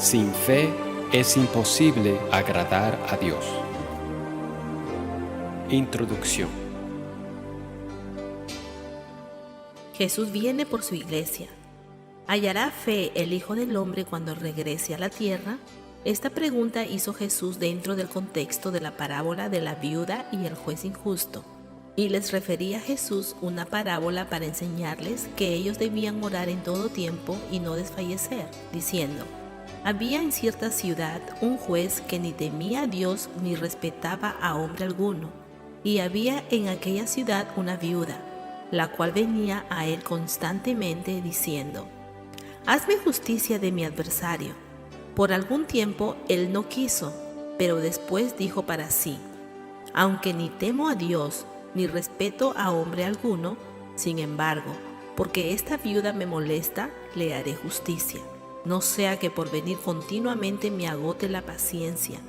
Sin fe es imposible agradar a Dios. Introducción. Jesús viene por su iglesia. ¿Hallará fe el Hijo del Hombre cuando regrese a la tierra? Esta pregunta hizo Jesús dentro del contexto de la parábola de la viuda y el juez injusto, y les refería a Jesús una parábola para enseñarles que ellos debían orar en todo tiempo y no desfallecer, diciendo: había en cierta ciudad un juez que ni temía a Dios ni respetaba a hombre alguno, y había en aquella ciudad una viuda, la cual venía a él constantemente diciendo: hazme justicia de mi adversario. Por algún tiempo él no quiso, pero después dijo para sí: aunque ni temo a Dios ni respeto a hombre alguno, sin embargo, porque esta viuda me molesta, le haré justicia, no sea que por venir continuamente me agote la paciencia.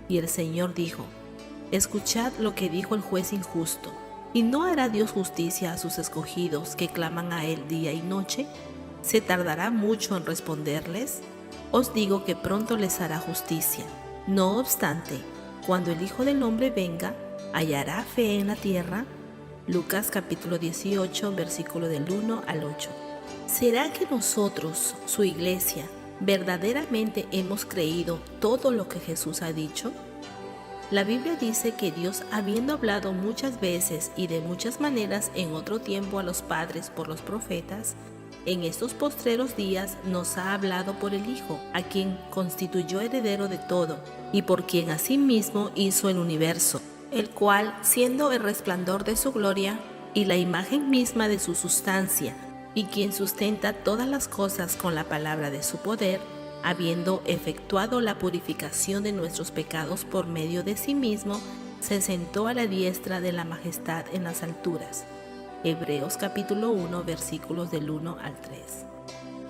Y el Señor dijo: escuchad lo que dijo el juez injusto. ¿Y no hará Dios justicia a sus escogidos que claman a Él día y noche? ¿Se tardará mucho en responderles? Os digo que pronto les hará justicia. No obstante, cuando el Hijo del Hombre venga, ¿hallará fe en la tierra? Lucas capítulo 18, versículo del 1 al 8. ¿Será que nosotros, su iglesia, verdaderamente hemos creído todo lo que Jesús ha dicho? La Biblia dice que Dios, habiendo hablado muchas veces y de muchas maneras en otro tiempo a los padres por los profetas, en estos postreros días nos ha hablado por el Hijo, a quien constituyó heredero de todo, y por quien asimismo hizo el universo, el cual, siendo el resplandor de su gloria y la imagen misma de su sustancia, y quien sustenta todas las cosas con la palabra de su poder, habiendo efectuado la purificación de nuestros pecados por medio de sí mismo, se sentó a la diestra de la majestad en las alturas. Hebreos capítulo 1, versículos del 1 al 3.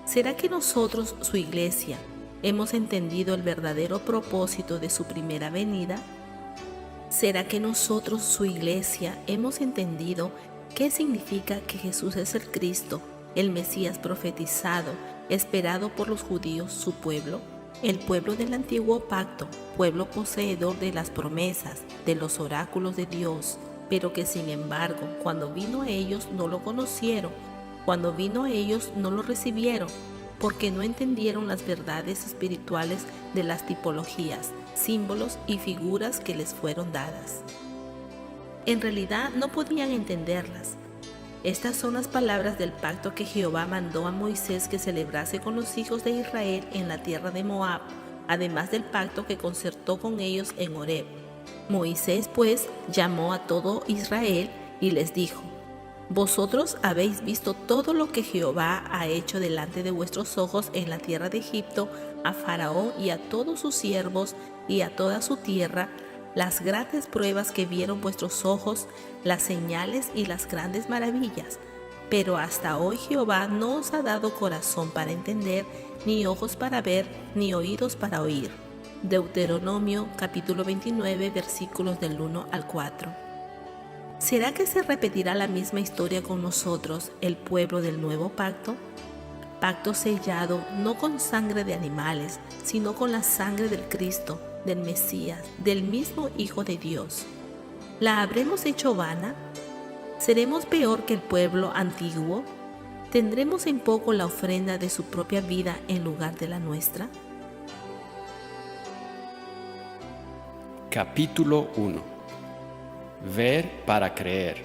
¿Será que nosotros, su iglesia, hemos entendido el verdadero propósito de su primera venida? ¿Será que nosotros, su iglesia, hemos entendido qué significa que Jesús es el Cristo, el Mesías profetizado, esperado por los judíos, su pueblo, el pueblo del antiguo pacto, pueblo poseedor de las promesas, de los oráculos de Dios, pero que sin embargo, cuando vino a ellos no lo conocieron, cuando vino a ellos no lo recibieron, porque no entendieron las verdades espirituales de las tipologías, símbolos y figuras que les fueron dadas? En realidad no podían entenderlas. Estas son las palabras del pacto que Jehová mandó a Moisés que celebrase con los hijos de Israel en la tierra de Moab, además del pacto que concertó con ellos en Horeb. Moisés pues llamó a todo Israel y les dijo: vosotros habéis visto todo lo que Jehová ha hecho delante de vuestros ojos en la tierra de Egipto, a Faraón y a todos sus siervos y a toda su tierra, las grandes pruebas que vieron vuestros ojos, las señales y las grandes maravillas. Pero hasta hoy Jehová no os ha dado corazón para entender, ni ojos para ver, ni oídos para oír. Deuteronomio capítulo 29, versículos del 1 al 4. ¿Será que se repetirá la misma historia con nosotros, el pueblo del nuevo pacto? Pacto sellado no con sangre de animales, sino con la sangre del Cristo, del Mesías, del mismo Hijo de Dios. ¿La habremos hecho vana? ¿Seremos peor que el pueblo antiguo? ¿Tendremos en poco la ofrenda de su propia vida en lugar de la nuestra? Capítulo 1. Ver para creer.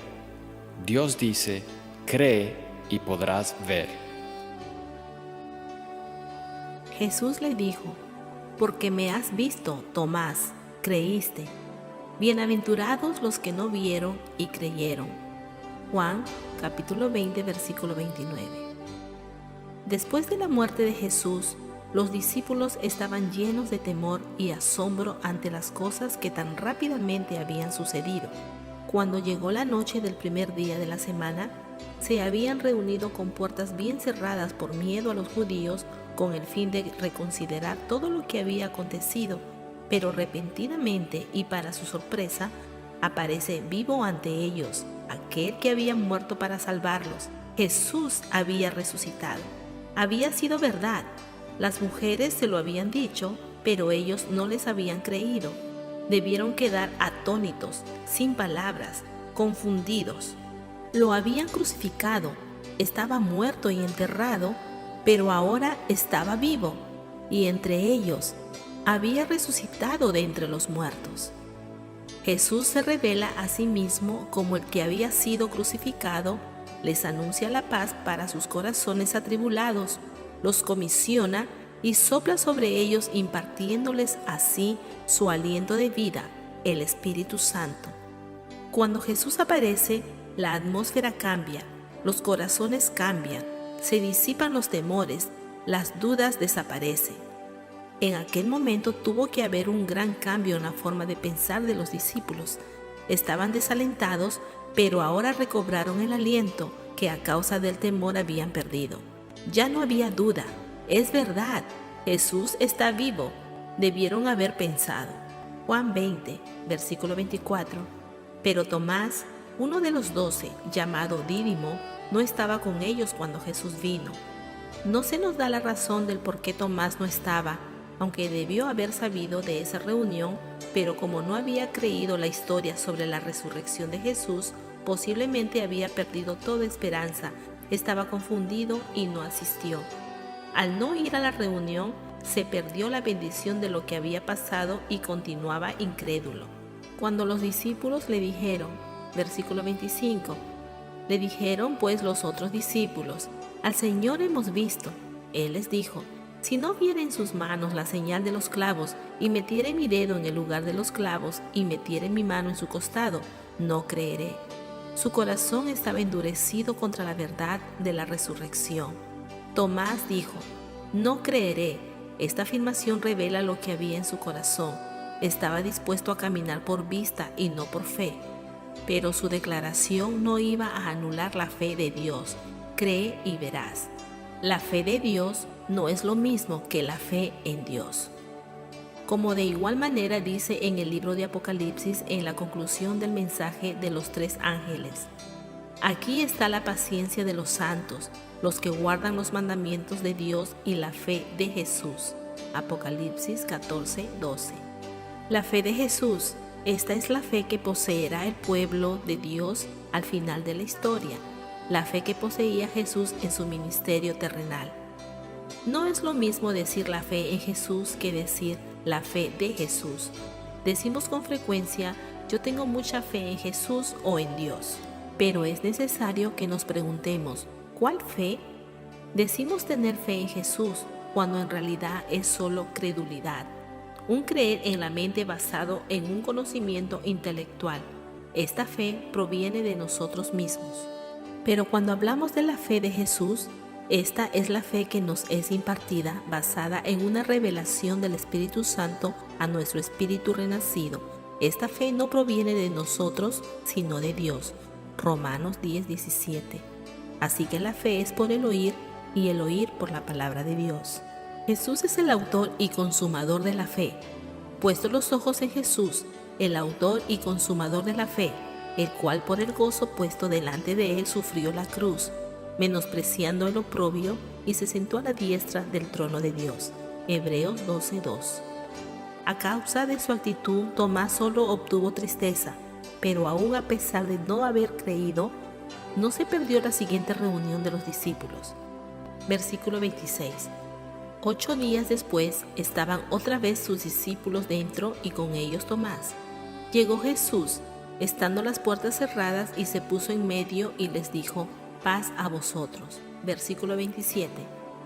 Dios dice: cree y podrás ver. Jesús le dijo: porque me has visto, Tomás, creíste. Bienaventurados los que no vieron y creyeron. Juan capítulo 20, versículo 29. Después de la muerte de Jesús, los discípulos estaban llenos de temor y asombro ante las cosas que tan rápidamente habían sucedido. Cuando llegó la noche del primer día de la semana, se habían reunido con puertas bien cerradas por miedo a los judíos, con el fin de reconsiderar todo lo que había acontecido. Pero repentinamente y para su sorpresa, aparece vivo ante ellos aquel que había muerto para salvarlos. Jesús había resucitado. Había sido verdad. Las mujeres se lo habían dicho, pero ellos no les habían creído. Debieron quedar atónitos, sin palabras, confundidos. Lo habían crucificado, estaba muerto y enterrado, pero ahora estaba vivo, y entre ellos había resucitado de entre los muertos. Jesús se revela a sí mismo como el que había sido crucificado, les anuncia la paz para sus corazones atribulados, los comisiona y sopla sobre ellos impartiéndoles así su aliento de vida, el Espíritu Santo. Cuando Jesús aparece, la atmósfera cambia, los corazones cambian, se disipan los temores, las dudas desaparecen. En aquel momento tuvo que haber un gran cambio en la forma de pensar de los discípulos. Estaban desalentados, pero ahora recobraron el aliento que a causa del temor habían perdido. Ya no había duda. Es verdad, Jesús está vivo, debieron haber pensado. Juan 20, versículo 24. Pero Tomás, uno de los 12, llamado Dídimo, no estaba con ellos cuando Jesús vino. No se nos da la razón del por qué Tomás no estaba, aunque debió haber sabido de esa reunión, pero como no había creído la historia sobre la resurrección de Jesús, posiblemente había perdido toda esperanza, estaba confundido y no asistió. Al no ir a la reunión, se perdió la bendición de lo que había pasado y continuaba incrédulo. Cuando los discípulos le dijeron, versículo 25, le dijeron pues los otros discípulos, al Señor hemos visto. Él les dijo, si no viera en sus manos la señal de los clavos, y metiere mi dedo en el lugar de los clavos, y metiere mi mano en su costado, no creeré. Su corazón estaba endurecido contra la verdad de la resurrección. Tomás dijo, no creeré. Esta afirmación revela lo que había en su corazón. Estaba dispuesto a caminar por vista y no por fe. Pero su declaración no iba a anular la fe de Dios. Cree y verás. La fe de Dios no es lo mismo que la fe en Dios. Como de igual manera dice en el libro de Apocalipsis en la conclusión del mensaje de los 3 ángeles. Aquí está la paciencia de los santos, los que guardan los mandamientos de Dios y la fe de Jesús. Apocalipsis 14, 12. La fe de Jesús, esta es la fe que poseerá el pueblo de Dios al final de la historia, la fe que poseía Jesús en su ministerio terrenal. No es lo mismo decir la fe en Jesús que decir la fe de Jesús. Decimos con frecuencia, yo tengo mucha fe en Jesús o en Dios, pero es necesario que nos preguntemos, ¿cuál fe? Decimos tener fe en Jesús cuando en realidad es solo credulidad, un creer en la mente basado en un conocimiento intelectual. Esta fe proviene de nosotros mismos. Pero cuando hablamos de la fe de Jesús, esta es la fe que nos es impartida basada en una revelación del Espíritu Santo a nuestro espíritu renacido. Esta fe no proviene de nosotros, sino de Dios. Romanos 10, 17. Así que la fe es por el oír y el oír por la palabra de Dios. Jesús es el autor y consumador de la fe. Puesto los ojos en Jesús, el autor y consumador de la fe, el cual por el gozo puesto delante de él sufrió la cruz, menospreciando el oprobio, y se sentó a la diestra del trono de Dios. Hebreos 12:2. A causa de su actitud, Tomás solo obtuvo tristeza, pero aún a pesar de no haber creído, no se perdió la siguiente reunión de los discípulos. Versículo 26. 8 días después estaban otra vez sus discípulos dentro y con ellos Tomás. Llegó Jesús, estando las puertas cerradas, y se puso en medio y les dijo, paz a vosotros. Versículo 27.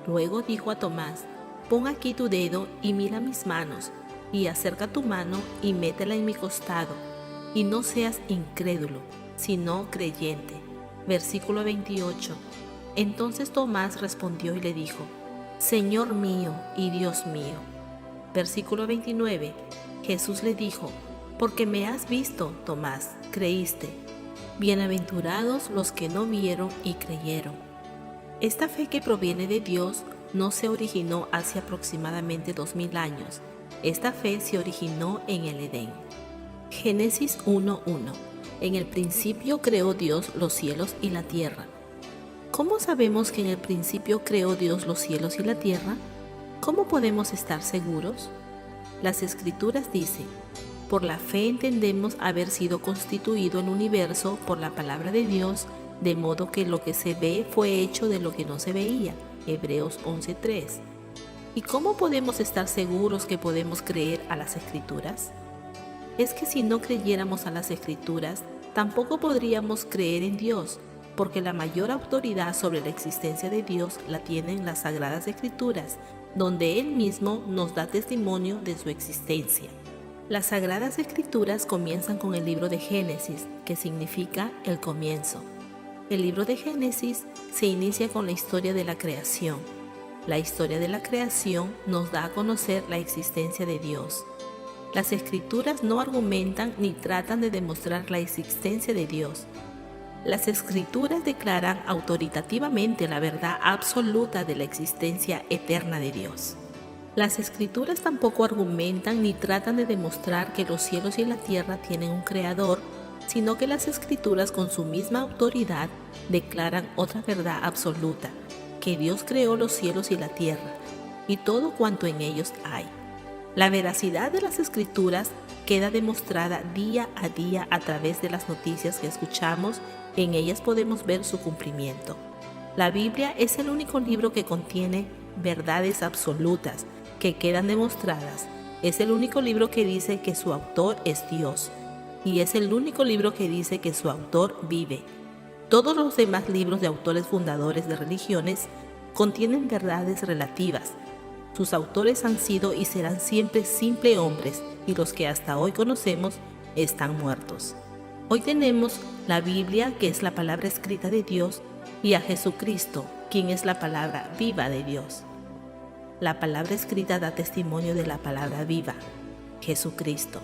Luego dijo a Tomás, pon aquí tu dedo y mira mis manos, y acerca tu mano y métela en mi costado, y no seas incrédulo, sino creyente. Versículo 28. Entonces Tomás respondió y le dijo, Señor mío y Dios mío. Versículo 29. Jesús le dijo, porque me has visto, Tomás, creíste. Bienaventurados los que no vieron y creyeron. Esta fe que proviene de Dios no se originó hace aproximadamente 2000 años. Esta fe se originó en el Edén. Génesis 1:1. En el principio creó Dios los cielos y la tierra. ¿Cómo sabemos que en el principio creó Dios los cielos y la tierra? ¿Cómo podemos estar seguros? Las Escrituras dicen: por la fe entendemos haber sido constituido el universo por la palabra de Dios, de modo que lo que se ve fue hecho de lo que no se veía. Hebreos 11:3. ¿Y cómo podemos estar seguros que podemos creer a las Escrituras? Es que si no creyéramos a las Escrituras, tampoco podríamos creer en Dios, porque la mayor autoridad sobre la existencia de Dios la tienen las Sagradas Escrituras, donde Él mismo nos da testimonio de su existencia. Las Sagradas Escrituras comienzan con el libro de Génesis, que significa el comienzo. El libro de Génesis se inicia con la historia de la creación. La historia de la creación nos da a conocer la existencia de Dios. Las Escrituras no argumentan ni tratan de demostrar la existencia de Dios. Las Escrituras declaran autoritativamente la verdad absoluta de la existencia eterna de Dios. Las Escrituras tampoco argumentan ni tratan de demostrar que los cielos y la tierra tienen un creador, sino que las Escrituras con su misma autoridad declaran otra verdad absoluta, que Dios creó los cielos y la tierra, y todo cuanto en ellos hay. La veracidad de las Escrituras queda demostrada día a día a través de las noticias que escuchamos. En ellas podemos ver su cumplimiento. La Biblia es el único libro que contiene verdades absolutas que quedan demostradas. Es el único libro que dice que su autor es Dios, y es el único libro que dice que su autor vive. Todos los demás libros de autores fundadores de religiones contienen verdades relativas. Sus autores han sido y serán siempre simples hombres, y los que hasta hoy conocemos están muertos. Hoy tenemos la Biblia, que es la palabra escrita de Dios, y a Jesucristo, quien es la palabra viva de Dios. La palabra escrita da testimonio de la palabra viva, Jesucristo.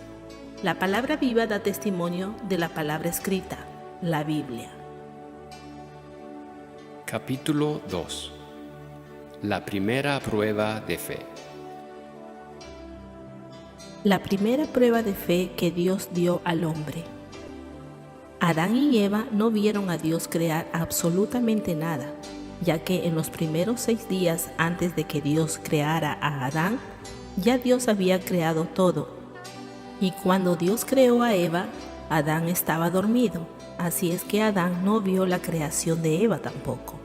La palabra viva da testimonio de la palabra escrita, la Biblia. Capítulo 2. La primera prueba de fe. La primera prueba de fe que Dios dio al hombre. Adán y Eva no vieron a Dios crear absolutamente nada, ya que en los primeros 6 días antes de que Dios creara a Adán, ya Dios había creado todo. Y cuando Dios creó a Eva, Adán estaba dormido, así es que Adán no vio la creación de Eva tampoco.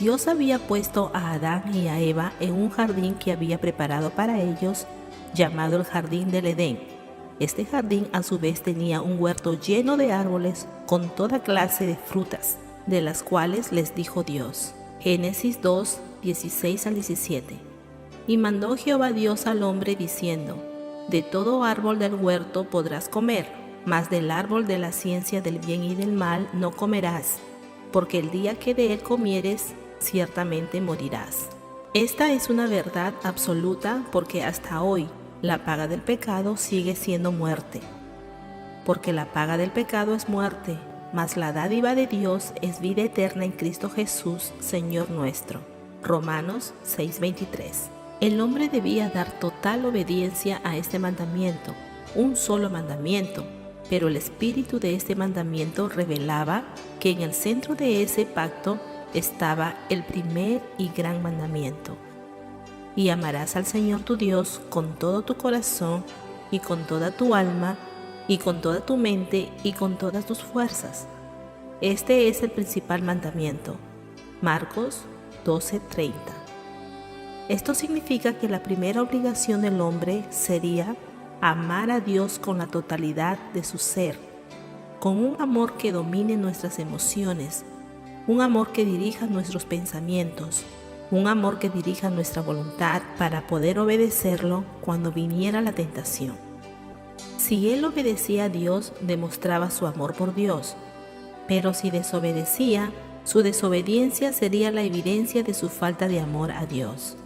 Dios había puesto a Adán y a Eva en un jardín que había preparado para ellos, llamado el Jardín del Edén. Este jardín a su vez tenía un huerto lleno de árboles con toda clase de frutas, de las cuales les dijo Dios. Génesis 2, 16 al 17. Y mandó Jehová Dios al hombre diciendo: de todo árbol del huerto podrás comer, mas del árbol de la ciencia del bien y del mal no comerás, porque el día que de él comieres, ciertamente morirás. Esta es una verdad absoluta, porque hasta hoy la paga del pecado sigue siendo muerte. Porque la paga del pecado es muerte, mas la dádiva de Dios es vida eterna en Cristo Jesús, Señor nuestro. Romanos 6:23. El hombre debía dar total obediencia a este mandamiento, un solo mandamiento, pero el espíritu de este mandamiento revelaba que en el centro de ese pacto estaba el primer y gran mandamiento: y amarás al Señor tu Dios con todo tu corazón y con toda tu alma y con toda tu mente y con todas tus fuerzas. Este es el principal mandamiento. Marcos 12:30. Esto significa que la primera obligación del hombre sería amar a Dios con la totalidad de su ser, con un amor que domine nuestras emociones, un amor que dirija nuestros pensamientos, un amor que dirija nuestra voluntad para poder obedecerlo cuando viniera la tentación. Si él obedecía a Dios, demostraba su amor por Dios, pero si desobedecía, su desobediencia sería la evidencia de su falta de amor a Dios.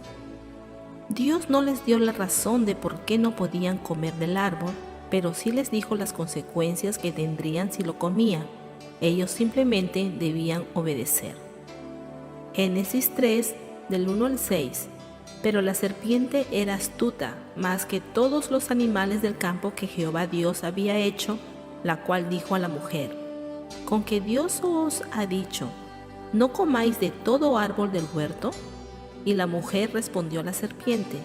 Dios no les dio la razón de por qué no podían comer del árbol, pero sí les dijo las consecuencias que tendrían si lo comían. Ellos simplemente debían obedecer. Génesis 3, del 1 al 6. Pero la serpiente era astuta más que todos los animales del campo que Jehová Dios había hecho, la cual dijo a la mujer: ¿con que Dios os ha dicho, no comáis de todo árbol del huerto? Y la mujer respondió a la serpiente: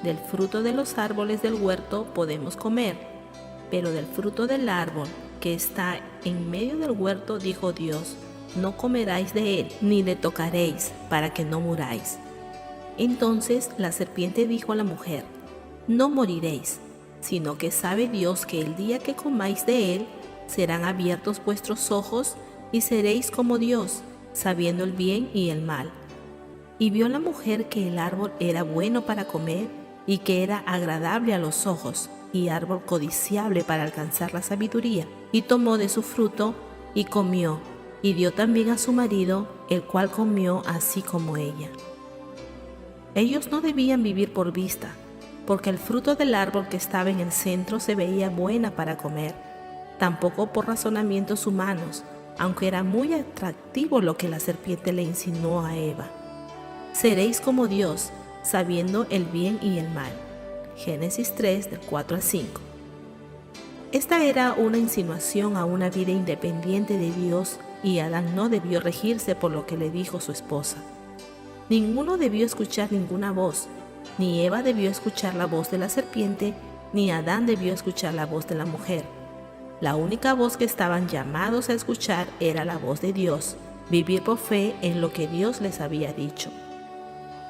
del fruto de los árboles del huerto podemos comer, pero del fruto del árbol que está en medio del huerto dijo Dios: no comeráis de él, ni le tocaréis, para que no muráis. Entonces la serpiente dijo a la mujer: no moriréis, sino que sabe Dios que el día que comáis de él, serán abiertos vuestros ojos y seréis como Dios, sabiendo el bien y el mal. Y vio la mujer que el árbol era bueno para comer y que era agradable a los ojos y árbol codiciable para alcanzar la sabiduría, y tomó de su fruto y comió, y dio también a su marido, el cual comió así como ella. Ellos no debían vivir por vista, porque el fruto del árbol que estaba en el centro se veía buena para comer, tampoco por razonamientos humanos, aunque era muy atractivo lo que la serpiente le insinuó a Eva. Seréis como Dios, sabiendo el bien y el mal. Génesis 3, del 4 al 5. Esta era una insinuación a una vida independiente de Dios, y Adán no debió regirse por lo que le dijo su esposa. Ninguno debió escuchar ninguna voz, ni Eva debió escuchar la voz de la serpiente, ni Adán debió escuchar la voz de la mujer. La única voz que estaban llamados a escuchar era la voz de Dios, vivir por fe en lo que Dios les había dicho.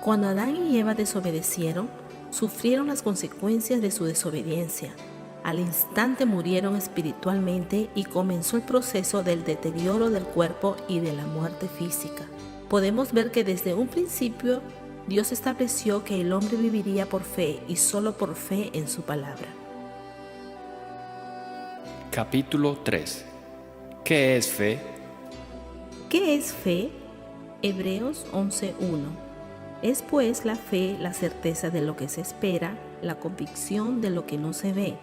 Cuando Adán y Eva desobedecieron, sufrieron las consecuencias de su desobediencia. Al instante murieron espiritualmente y comenzó el proceso del deterioro del cuerpo y de la muerte física. Podemos ver que desde un principio Dios estableció que el hombre viviría por fe y solo por fe en su palabra. Capítulo 3. ¿Qué es fe? ¿Qué es fe? Hebreos 11:1. Es pues la fe la certeza de lo que se espera, la convicción de lo que no se ve.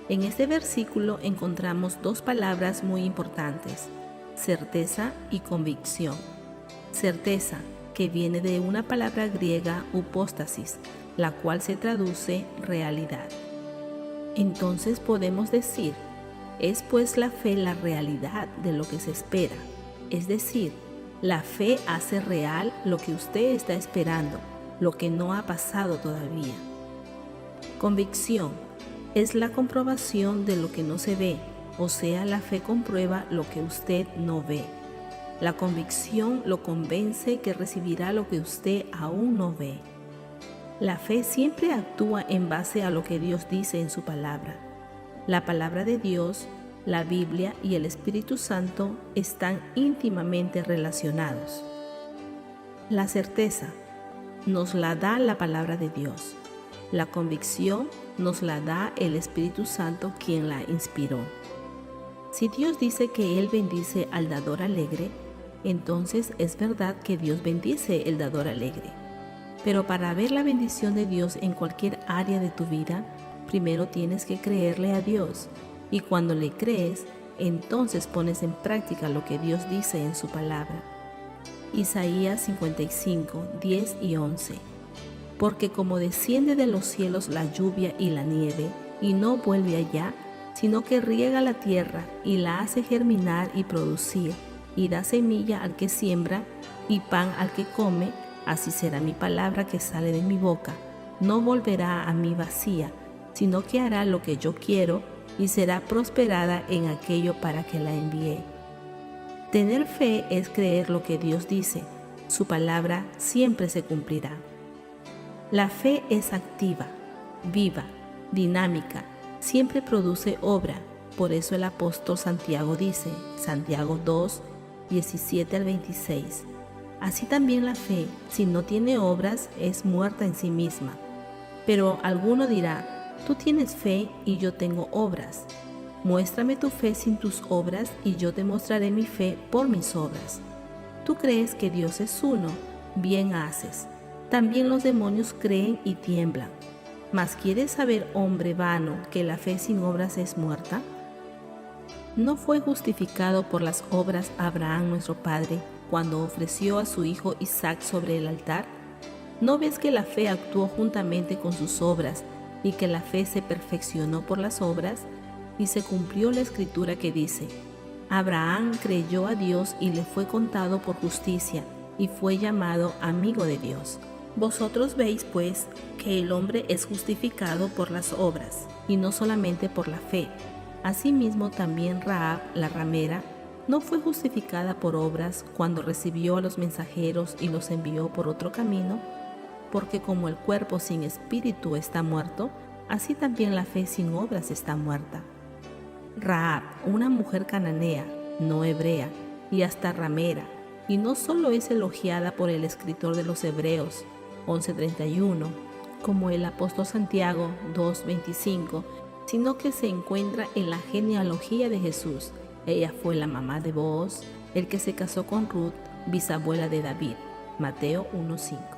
En este versículo encontramos dos palabras muy importantes: certeza y convicción. Certeza, que viene de una palabra griega upóstasis, la cual se traduce realidad. Entonces podemos decir: es pues la fe la realidad de lo que se espera, es decir, la fe hace real lo que usted está esperando, lo que no ha pasado todavía. Convicción es la comprobación de lo que no se ve, o sea, la fe comprueba lo que usted no ve. La convicción lo convence que recibirá lo que usted aún no ve. La fe siempre actúa en base a lo que Dios dice en su palabra. La palabra de Dios, la Biblia y el Espíritu Santo están íntimamente relacionados. La certeza nos la da la palabra de Dios. La convicción nos la da el Espíritu Santo, quien la inspiró. Si Dios dice que Él bendice al dador alegre, entonces es verdad que Dios bendice el dador alegre. Pero para ver la bendición de Dios en cualquier área de tu vida, primero tienes que creerle a Dios. Y cuando le crees, entonces pones en práctica lo que Dios dice en su palabra. Isaías 55, 10 y 11. Porque como desciende de los cielos la lluvia y la nieve, y no vuelve allá, sino que riega la tierra y la hace germinar y producir, y da semilla al que siembra y pan al que come, así será mi palabra que sale de mi boca. No volverá a mí vacía, sino que hará lo que yo quiero y será prosperada en aquello para que la envié. Tener fe es creer lo que Dios dice. Su palabra siempre se cumplirá. La fe es activa, viva, dinámica, siempre produce obra. Por eso el apóstol Santiago dice, Santiago 2, 17 al 26, así también la fe, si no tiene obras, es muerta en sí misma. Pero alguno dirá, tú tienes fe y yo tengo obras. Muéstrame tu fe sin tus obras y yo te mostraré mi fe por mis obras. Tú crees que Dios es uno, bien haces. También los demonios creen y tiemblan. ¿Mas quieres saber, hombre vano, que la fe sin obras es muerta? ¿No fue justificado por las obras Abraham nuestro padre cuando ofreció a su hijo Isaac sobre el altar? ¿No ves que la fe actuó juntamente con sus obras y que la fe se perfeccionó por las obras? Y se cumplió la escritura que dice, Abraham creyó a Dios y le fue contado por justicia y fue llamado amigo de Dios. Vosotros veis, pues, que el hombre es justificado por las obras, y no solamente por la fe. Asimismo también Rahab, la ramera, no fue justificada por obras cuando recibió a los mensajeros y los envió por otro camino, porque como el cuerpo sin espíritu está muerto, así también la fe sin obras está muerta. Rahab, una mujer cananea, no hebrea, y hasta ramera, y no solo es elogiada por el escritor de los Hebreos, 11:31, como el apóstol Santiago 2:25, sino que se encuentra en la genealogía de Jesús. Ella fue la mamá de Booz, el que se casó con Ruth, bisabuela de David, Mateo 1:5.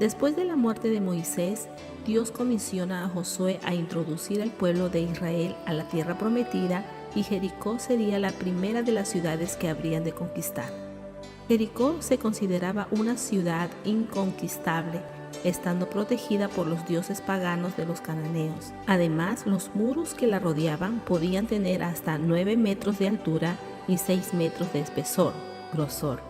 Después de la muerte de Moisés, Dios comisiona a Josué a introducir al pueblo de Israel a la tierra prometida, y Jericó sería la primera de las ciudades que habrían de conquistar. Jericó se consideraba una ciudad inconquistable, estando protegida por los dioses paganos de los cananeos. Además, los muros que la rodeaban podían tener hasta 9 metros de altura y 6 metros de grosor.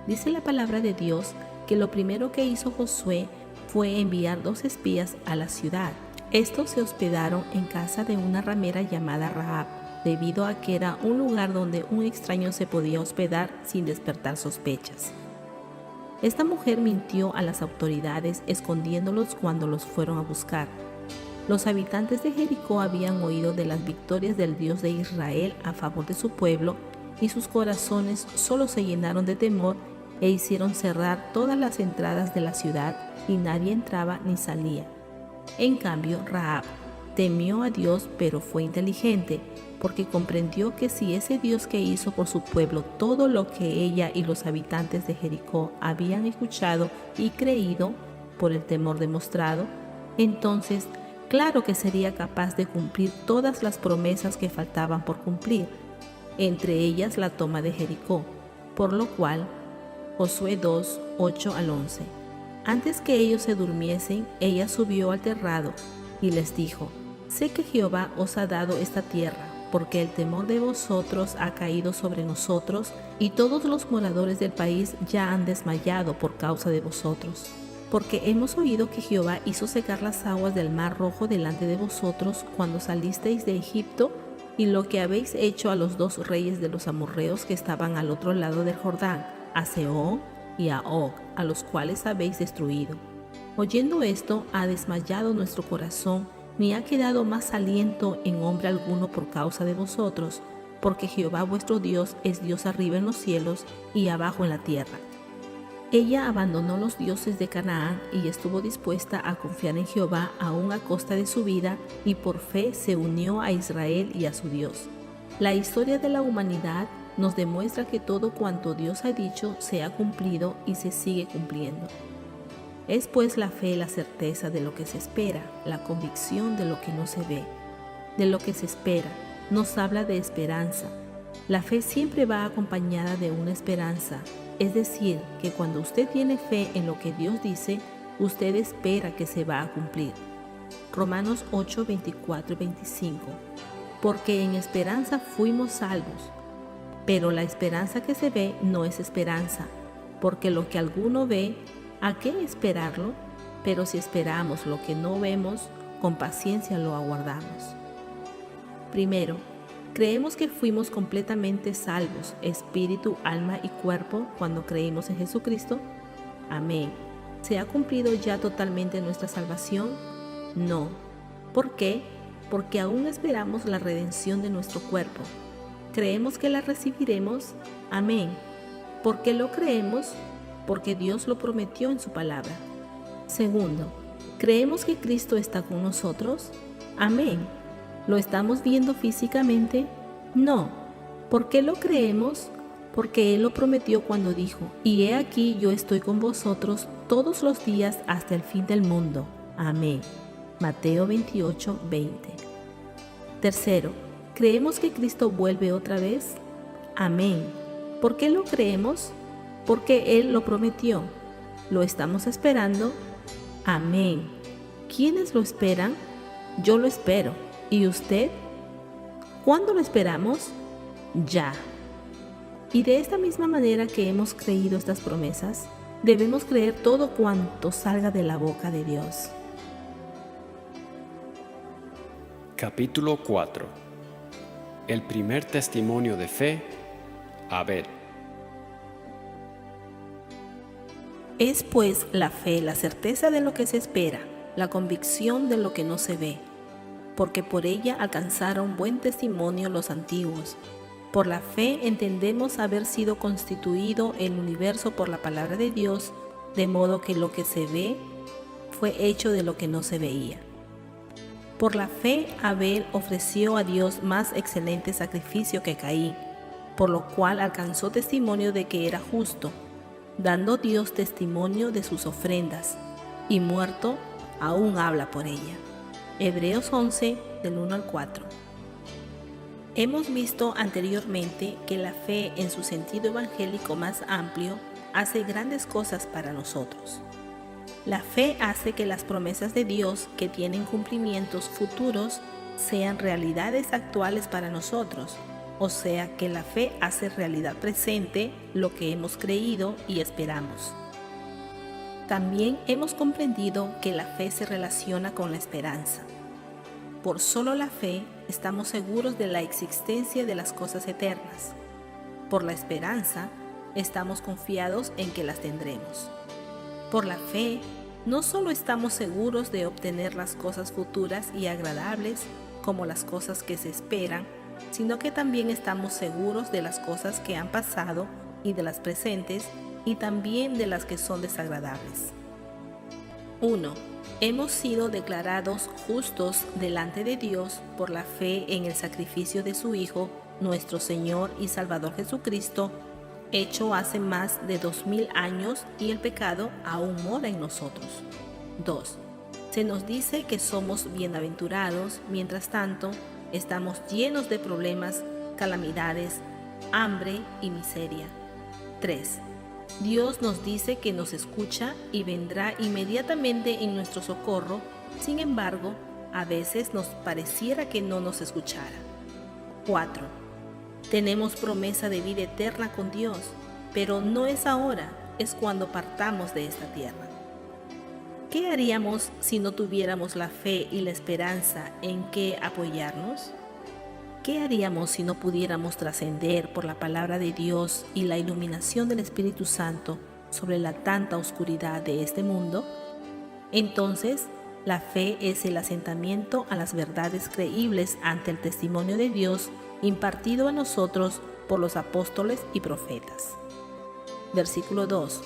Dice la palabra de Dios que lo primero que hizo Josué fue enviar 2 espías a la ciudad. Estos se hospedaron en casa de una ramera llamada Rahab, debido a que era un lugar donde un extraño se podía hospedar sin despertar sospechas. Esta mujer mintió a las autoridades escondiéndolos cuando los fueron a buscar. Los habitantes de Jericó habían oído de las victorias del Dios de Israel a favor de su pueblo, y sus corazones solo se llenaron de temor e hicieron cerrar todas las entradas de la ciudad, y nadie entraba ni salía. En cambio, Rahab temió a Dios, pero fue inteligente, porque comprendió que si ese Dios que hizo por su pueblo todo lo que ella y los habitantes de Jericó habían escuchado y creído por el temor demostrado, entonces claro que sería capaz de cumplir todas las promesas que faltaban por cumplir, entre ellas la toma de Jericó, por lo cual Josué 2, 8-11. Antes que ellos se durmiesen, ella subió al terrado y les dijo: sé que Jehová os ha dado esta tierra, porque el temor de vosotros ha caído sobre nosotros, y todos los moradores del país ya han desmayado por causa de vosotros. Porque hemos oído que Jehová hizo secar las aguas del mar Rojo delante de vosotros cuando salisteis de Egipto, y lo que habéis hecho a los 2 reyes de los amorreos que estaban al otro lado del Jordán, a Sehón y a Og, a los cuales habéis destruido. Oyendo esto, ha desmayado nuestro corazón, ni ha quedado más aliento en hombre alguno por causa de vosotros, porque Jehová vuestro Dios es Dios arriba en los cielos y abajo en la tierra. Ella abandonó los dioses de Canaán y estuvo dispuesta a confiar en Jehová aún a costa de su vida, y por fe se unió a Israel y a su Dios. La historia de la humanidad nos demuestra que todo cuanto Dios ha dicho se ha cumplido y se sigue cumpliendo. Es pues la fe la certeza de lo que se espera, la convicción de lo que no se ve. De lo que se espera, nos habla de esperanza. La fe siempre va acompañada de una esperanza, es decir, que cuando usted tiene fe en lo que Dios dice, usted espera que se va a cumplir. Romanos 8, 24 y 25. Porque en esperanza fuimos salvos, pero la esperanza que se ve no es esperanza, porque lo que alguno ve, ¿a qué esperarlo? Pero si esperamos lo que no vemos, con paciencia lo aguardamos. Primero, creemos que fuimos completamente salvos, espíritu, alma y cuerpo, cuando creímos en Jesucristo. Amén. ¿Se ha cumplido ya totalmente nuestra salvación? No. ¿Por qué? Porque aún esperamos la redención de nuestro cuerpo. ¿Creemos que la recibiremos? Amén. ¿Por qué lo creemos? Porque Dios lo prometió en su palabra. Segundo, ¿creemos que Cristo está con nosotros? Amén. ¿Lo estamos viendo físicamente? No. ¿Por qué lo creemos? Porque Él lo prometió cuando dijo: y he aquí yo estoy con vosotros todos los días hasta el fin del mundo. Amén. Mateo 28, 20. Tercero, ¿creemos que Cristo vuelve otra vez? Amén. ¿Por qué lo creemos? Porque Él lo prometió. ¿Lo estamos esperando? Amén. ¿Quiénes lo esperan? Yo lo espero. ¿Y usted? ¿Cuándo lo esperamos? Ya. Y de esta misma manera que hemos creído estas promesas, Debemos creer todo cuanto salga de la boca de Dios. Capítulo 4. El primer testimonio de fe, Abel. Es pues la fe la certeza de lo que se espera, la convicción de lo que no se ve, porque por ella alcanzaron buen testimonio los antiguos. Por la fe entendemos haber sido constituido el universo por la palabra de Dios, de modo que lo que se ve fue hecho de lo que no se veía. Por la fe Abel ofreció a Dios más excelente sacrificio que Caín, por lo cual alcanzó testimonio de que era justo, dando Dios testimonio de sus ofrendas, y muerto aún habla por ella. Hebreos 11, del 1 al 4. Hemos visto anteriormente que la fe en su sentido evangélico más amplio hace grandes cosas para nosotros. La fe hace que las promesas de Dios que tienen cumplimientos futuros sean realidades actuales para nosotros, o sea que la fe hace realidad presente lo que hemos creído y esperamos. También hemos comprendido que la fe se relaciona con la esperanza. Por solo la fe estamos seguros de la existencia de las cosas eternas. Por la esperanza estamos confiados en que las tendremos. Por la fe no solo estamos seguros de obtener las cosas futuras y agradables como las cosas que se esperan, sino que también estamos seguros de las cosas que han pasado y de las presentes y también de las que son desagradables. 1. Hemos sido declarados justos delante de Dios por la fe en el sacrificio de su Hijo, nuestro Señor y Salvador Jesucristo, hecho hace más de 2000 años, y el pecado aún mora en nosotros. 2. Se nos dice que somos bienaventurados, mientras tanto estamos llenos de problemas, calamidades, hambre y miseria. 3. Dios nos dice que nos escucha y vendrá inmediatamente en nuestro socorro. Sin embargo, a veces nos pareciera que no nos escuchara. 4. Tenemos promesa de vida eterna con Dios, pero no es ahora, es cuando partamos de esta tierra. ¿Qué haríamos si no tuviéramos la fe y la esperanza en qué apoyarnos? ¿Qué haríamos si no pudiéramos trascender por la palabra de Dios y la iluminación del Espíritu Santo sobre la tanta oscuridad de este mundo? Entonces, la fe es el asentamiento a las verdades creíbles ante el testimonio de Dios impartido a nosotros por los apóstoles y profetas. Versículo 2.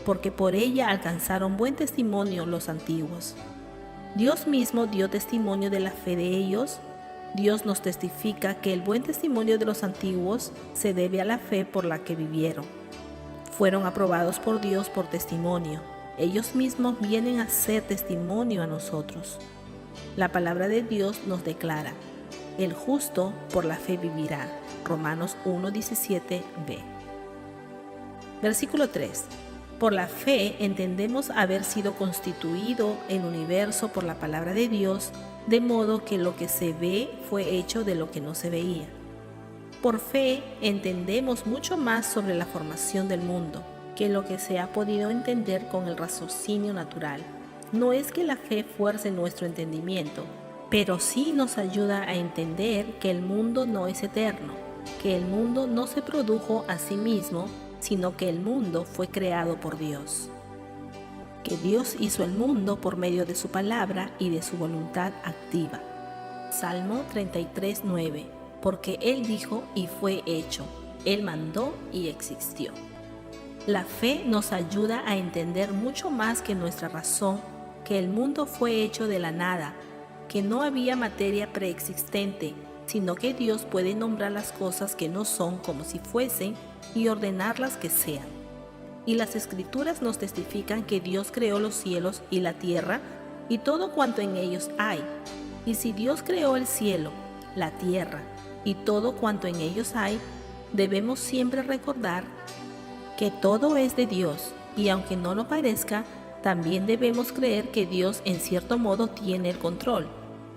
Porque por ella alcanzaron buen testimonio los antiguos. Dios mismo dio testimonio de la fe de ellos. Dios nos testifica que el buen testimonio de los antiguos se debe a la fe por la que vivieron. Fueron aprobados por Dios por testimonio. Ellos mismos vienen a ser testimonio a nosotros. La palabra de Dios nos declara: el justo por la fe vivirá. Romanos 1:17b. Versículo 3. Por la fe entendemos haber sido constituido el universo por la palabra de Dios, de modo que lo que se ve fue hecho de lo que no se veía. Por fe entendemos mucho más sobre la formación del mundo que lo que se ha podido entender con el raciocinio natural. No es que la fe fuerce nuestro entendimiento, pero sí nos ayuda a entender que el mundo no es eterno, que el mundo no se produjo a sí mismo, sino que el mundo fue creado por Dios. Que Dios hizo el mundo por medio de su palabra y de su voluntad activa. Salmo 33:9. Porque Él dijo y fue hecho, Él mandó y existió. La fe nos ayuda a entender mucho más que nuestra razón que el mundo fue hecho de la nada, que no había materia preexistente, sino que Dios puede nombrar las cosas que no son como si fuesen y ordenarlas que sean. Y las Escrituras nos testifican que Dios creó los cielos y la tierra y todo cuanto en ellos hay. Y si Dios creó el cielo, la tierra y todo cuanto en ellos hay, debemos siempre recordar que todo es de Dios, y aunque no lo parezca, también debemos creer que Dios en cierto modo tiene el control.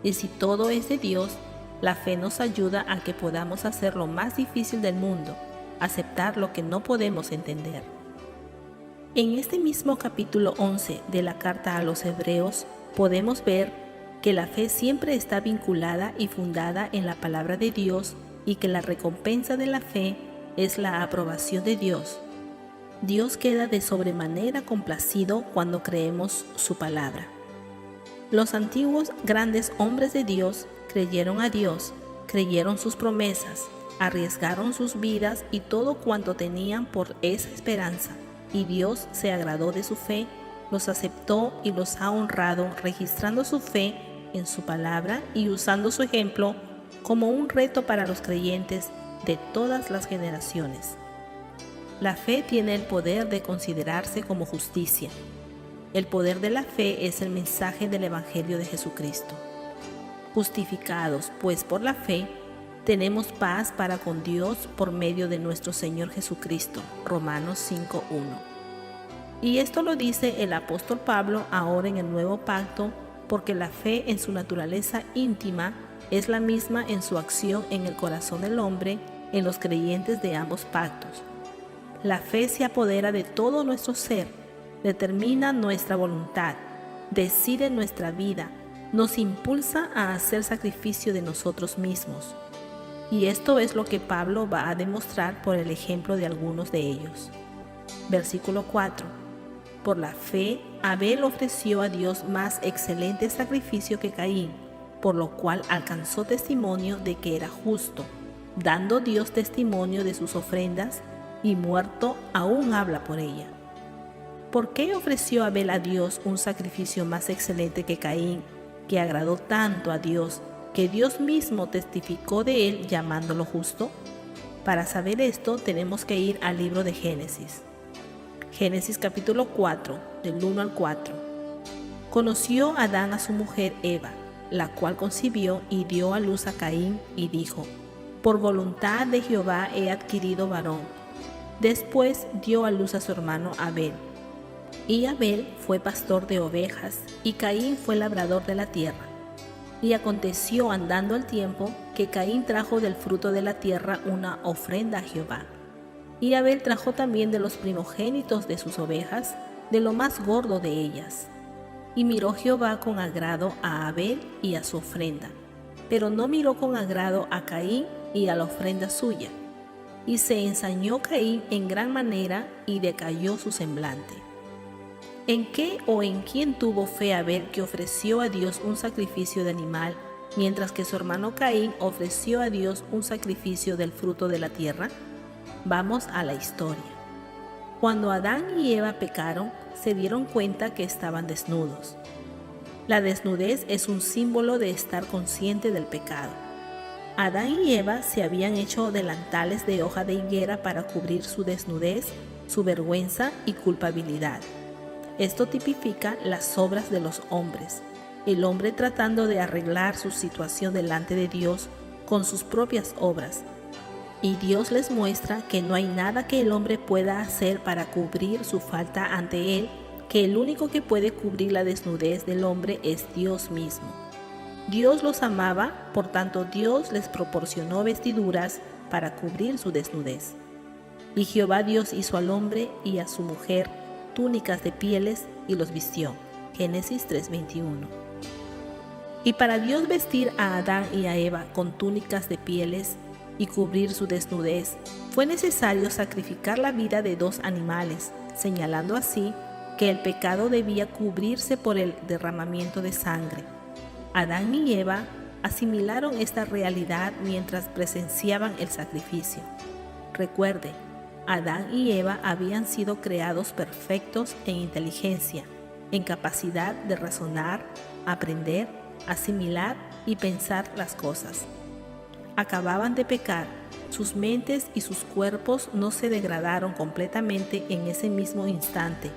Y si todo es de Dios, la fe nos ayuda a que podamos hacer lo más difícil del mundo, aceptar lo que no podemos entender. En este mismo capítulo 11 de la carta a los Hebreos podemos ver que la fe siempre está vinculada y fundada en la palabra de Dios y que la recompensa de la fe es la aprobación de Dios. Dios queda de sobremanera complacido cuando creemos su palabra. Los antiguos grandes hombres de Dios creyeron a Dios, creyeron sus promesas, arriesgaron sus vidas y todo cuanto tenían por esa esperanza, y Dios se agradó de su fe, los aceptó y los ha honrado, registrando su fe en su palabra y usando su ejemplo como un reto para los creyentes de todas las generaciones. La fe tiene el poder de considerarse como justicia. El poder de la fe es el mensaje del Evangelio de Jesucristo. Justificados, pues, por la fe, tenemos paz para con Dios por medio de nuestro Señor Jesucristo. Romanos 5:1. Y esto lo dice el apóstol Pablo ahora en el Nuevo Pacto, porque la fe en su naturaleza íntima es la misma en su acción en el corazón del hombre, en los creyentes de ambos pactos. La fe se apodera de todo nuestro ser, determina nuestra voluntad, decide nuestra vida, nos impulsa a hacer sacrificio de nosotros mismos. Y esto es lo que Pablo va a demostrar por el ejemplo de algunos de ellos. Versículo 4. Por la fe, Abel ofreció a Dios más excelente sacrificio que Caín, por lo cual alcanzó testimonio de que era justo, dando Dios testimonio de sus ofrendas, y muerto aún habla por ella. ¿Por qué ofreció Abel a Dios un sacrificio más excelente que Caín, que agradó tanto a Dios, que Dios mismo testificó de él llamándolo justo? Para saber esto tenemos que ir al libro de Génesis. Génesis capítulo 4, del 1 al 4. Conoció Adán a su mujer Eva, la cual concibió y dio a luz a Caín, y dijo: por voluntad de Jehová he adquirido varón. Después dio a luz a su hermano Abel. Y Abel fue pastor de ovejas, y Caín fue labrador de la tierra. Y aconteció andando el tiempo, que Caín trajo del fruto de la tierra una ofrenda a Jehová. Y Abel trajo también de los primogénitos de sus ovejas, de lo más gordo de ellas. Y miró Jehová con agrado a Abel y a su ofrenda, pero no miró con agrado a Caín y a la ofrenda suya. Y se ensañó Caín en gran manera, y decayó su semblante. ¿En qué o en quién tuvo fe Abel, que ofreció a Dios un sacrificio de animal, mientras que su hermano Caín ofreció a Dios un sacrificio del fruto de la tierra? Vamos a la historia. Cuando Adán y Eva pecaron, se dieron cuenta que estaban desnudos. La desnudez es un símbolo de estar consciente del pecado. Adán y Eva se habían hecho delantales de hoja de higuera para cubrir su desnudez, su vergüenza y culpabilidad. Esto tipifica las obras de los hombres, el hombre tratando de arreglar su situación delante de Dios con sus propias obras. Y Dios les muestra que no hay nada que el hombre pueda hacer para cubrir su falta ante Él, que el único que puede cubrir la desnudez del hombre es Dios mismo. Dios los amaba, por tanto Dios les proporcionó vestiduras para cubrir su desnudez. Y Jehová Dios hizo al hombre y a su mujer túnicas de pieles y los vistió. Génesis 3:21. Y para Dios vestir a Adán y a Eva con túnicas de pieles y cubrir su desnudez, fue necesario sacrificar la vida de dos animales, señalando así que el pecado debía cubrirse por el derramamiento de sangre. Adán y Eva asimilaron esta realidad mientras presenciaban el sacrificio. Recuerde, Adán y Eva habían sido creados perfectos en inteligencia, en capacidad de razonar, aprender, asimilar y pensar las cosas. Acababan de pecar, sus mentes y sus cuerpos no se degradaron completamente en ese mismo instante.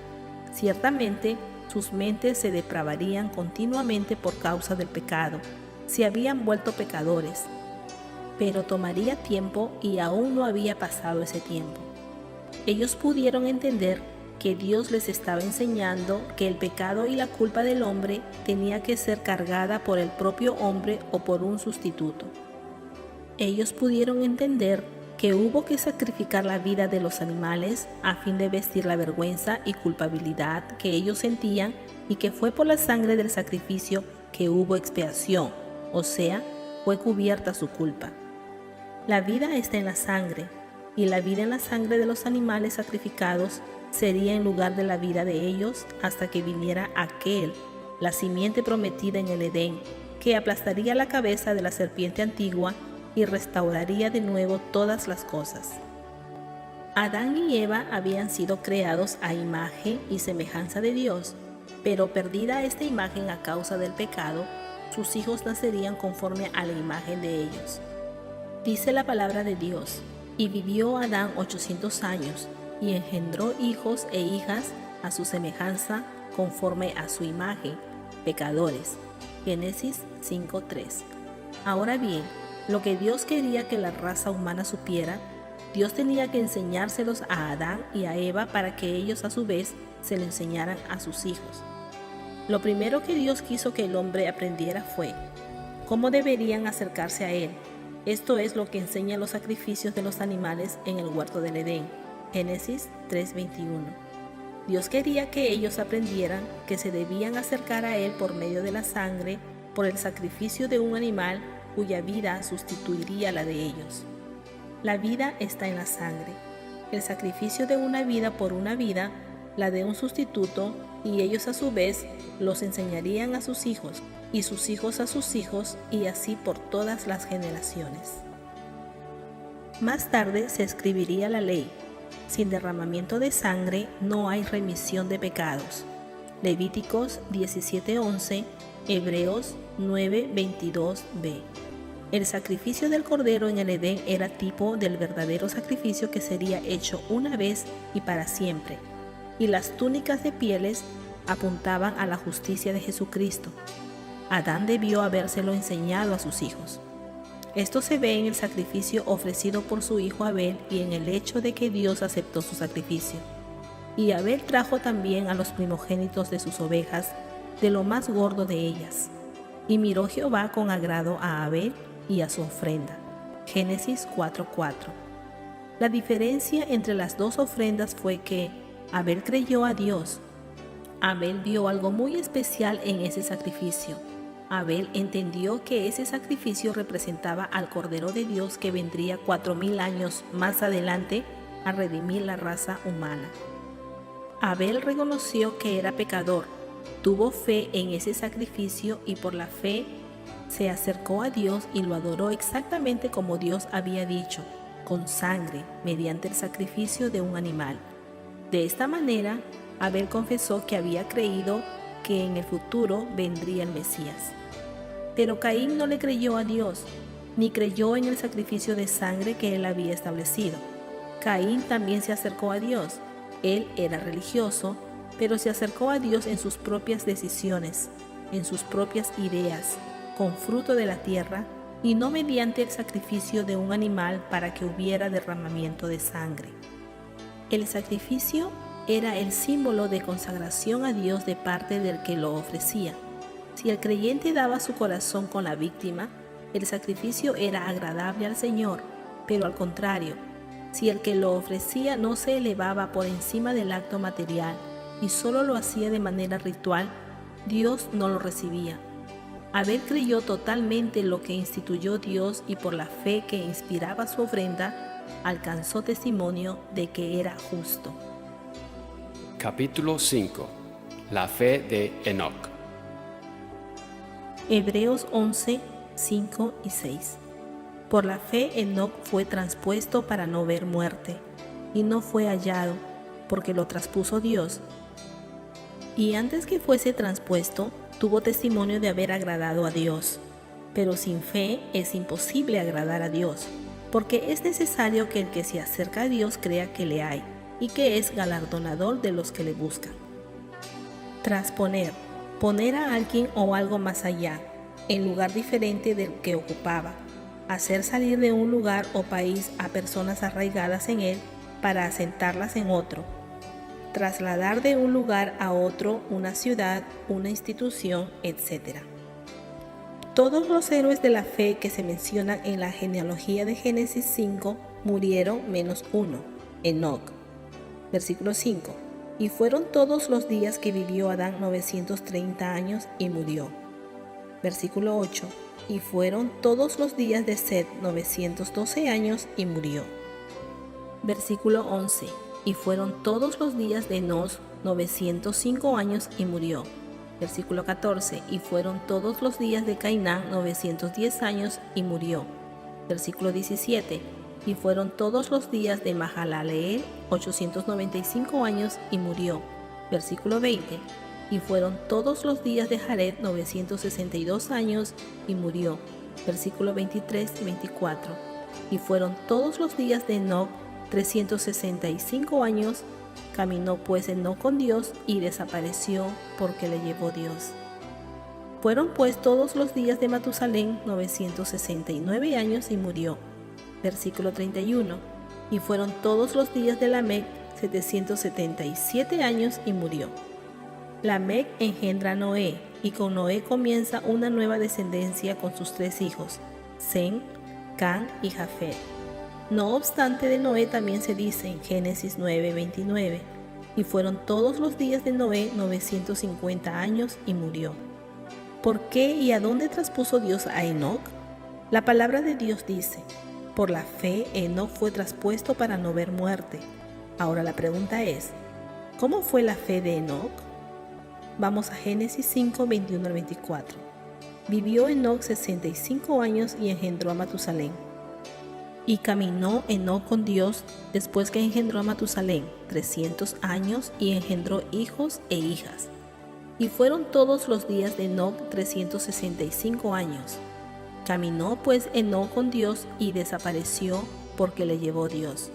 Ciertamente, sus mentes se depravarían continuamente por causa del pecado, se habían vuelto pecadores. Pero tomaría tiempo y aún no había pasado ese tiempo. Ellos pudieron entender que Dios les estaba enseñando que el pecado y la culpa del hombre tenía que ser cargada por el propio hombre o por un sustituto. Ellos pudieron entender que hubo que sacrificar la vida de los animales a fin de vestir la vergüenza y culpabilidad que ellos sentían, y que fue por la sangre del sacrificio que hubo expiación, o sea, fue cubierta su culpa. La vida está en la sangre, y la vida en la sangre de los animales sacrificados sería en lugar de la vida de ellos hasta que viniera aquel, la simiente prometida en el Edén, que aplastaría la cabeza de la serpiente antigua y restauraría de nuevo todas las cosas. Adán y Eva habían sido creados a imagen y semejanza de Dios, pero perdida esta imagen a causa del pecado, sus hijos nacerían conforme a la imagen de ellos. Dice la palabra de Dios: y vivió Adán 800 años, y engendró hijos e hijas a su semejanza conforme a su imagen, pecadores. Génesis 5:3. Ahora bien, lo que Dios quería que la raza humana supiera, Dios tenía que enseñárselos a Adán y a Eva para que ellos a su vez se lo enseñaran a sus hijos. Lo primero que Dios quiso que el hombre aprendiera fue cómo deberían acercarse a Él. Esto es lo que enseñan los sacrificios de los animales en el huerto del Edén. Génesis 3:21. Dios quería que ellos aprendieran que se debían acercar a Él por medio de la sangre, por el sacrificio de un animal cuya vida sustituiría la de ellos. La vida está en la sangre. El sacrificio de una vida por una vida, la de un sustituto, y ellos a su vez los enseñarían a sus hijos, y sus hijos a sus hijos, y así por todas las generaciones. Más tarde se escribiría la ley: sin derramamiento de sangre no hay remisión de pecados. Levíticos 17:11, Hebreos 9:22b. El sacrificio del cordero en el Edén era tipo del verdadero sacrificio que sería hecho una vez y para siempre, y las túnicas de pieles apuntaban a la justicia de Jesucristo. Adán debió habérselo enseñado a sus hijos. Esto se ve en el sacrificio ofrecido por su hijo Abel y en el hecho de que Dios aceptó su sacrificio. Y Abel trajo también a los primogénitos de sus ovejas, de lo más gordo de ellas. Y miró Jehová con agrado a Abel y a su ofrenda. Génesis 4:4. La diferencia entre las dos ofrendas fue que Abel creyó a Dios. Abel vio algo muy especial en ese sacrificio. Abel entendió que ese sacrificio representaba al Cordero de Dios que vendría 4000 años más adelante a redimir la raza humana. Abel reconoció que era pecador, tuvo fe en ese sacrificio y por la fe se acercó a Dios y lo adoró exactamente como Dios había dicho, con sangre, mediante el sacrificio de un animal. De esta manera, Abel confesó que había creído que en el futuro vendría el Mesías. Pero Caín no le creyó a Dios, ni creyó en el sacrificio de sangre que él había establecido. Caín también se acercó a Dios. Él era religioso, pero se acercó a Dios en sus propias decisiones, en sus propias ideas, con fruto de la tierra, y no mediante el sacrificio de un animal para que hubiera derramamiento de sangre. El sacrificio era el símbolo de consagración a Dios de parte del que lo ofrecía. Si el creyente daba su corazón con la víctima, el sacrificio era agradable al Señor, pero al contrario, si el que lo ofrecía no se elevaba por encima del acto material y solo lo hacía de manera ritual, Dios no lo recibía. Abel creyó totalmente lo que instituyó Dios y por la fe que inspiraba su ofrenda, alcanzó testimonio de que era justo. Capítulo 5. La fe de Enoc. Hebreos 11, 5 y 6. Por la fe Enoc fue traspuesto para no ver muerte, y no fue hallado, porque lo traspuso Dios. Y antes que fuese traspuesto, tuvo testimonio de haber agradado a Dios. Pero sin fe es imposible agradar a Dios, porque es necesario que el que se acerca a Dios crea que le hay, y que es galardonador de los que le buscan. Trasponer, poner a alguien o algo más allá, en lugar diferente del que ocupaba. Hacer salir de un lugar o país a personas arraigadas en él para asentarlas en otro. Trasladar de un lugar a otro una ciudad, una institución, etc. Todos los héroes de la fe que se mencionan en la genealogía de Génesis 5 murieron menos uno, Enoc. Versículo 5. Y fueron todos los días que vivió Adán 930 años y murió. Versículo 8. Y fueron todos los días de Set 912 años y murió. Versículo 11. Y fueron todos los días de Enos 905 años y murió. Versículo 14. Y fueron todos los días de Cainán 910 años y murió. Versículo 17. Y fueron todos los días de Mahalaleel 895 años y murió. Versículo 20. Y fueron todos los días de Jared 962 años y murió. Versículo 23 y 24. Y fueron todos los días de Enoc 365 años. Caminó pues Enoc con Dios y desapareció porque le llevó Dios. Fueron pues todos los días de Matusalén 969 años y murió. Versículo 31. Y fueron todos los días de Lamec 777 años y murió. Lamec engendra a Noé, y con Noé comienza una nueva descendencia con sus 3 hijos, Sem, Can y Jafet. No obstante, de Noé también se dice en Génesis 9:29, y fueron todos los días de Noé 950 años y murió. ¿Por qué y a dónde traspuso Dios a Enoc? La palabra de Dios dice: por la fe Enoc fue traspuesto para no ver muerte. Ahora la pregunta es, ¿cómo fue la fe de Enoc? Vamos a Génesis 5:21 al 24. Vivió Enoc 65 años y engendró a Matusalén. Y caminó Enoc con Dios después que engendró a Matusalén 300 años y engendró hijos e hijas. Y fueron todos los días de Enoc 365 años. Caminó pues Enoc con Dios y desapareció porque le llevó Dios.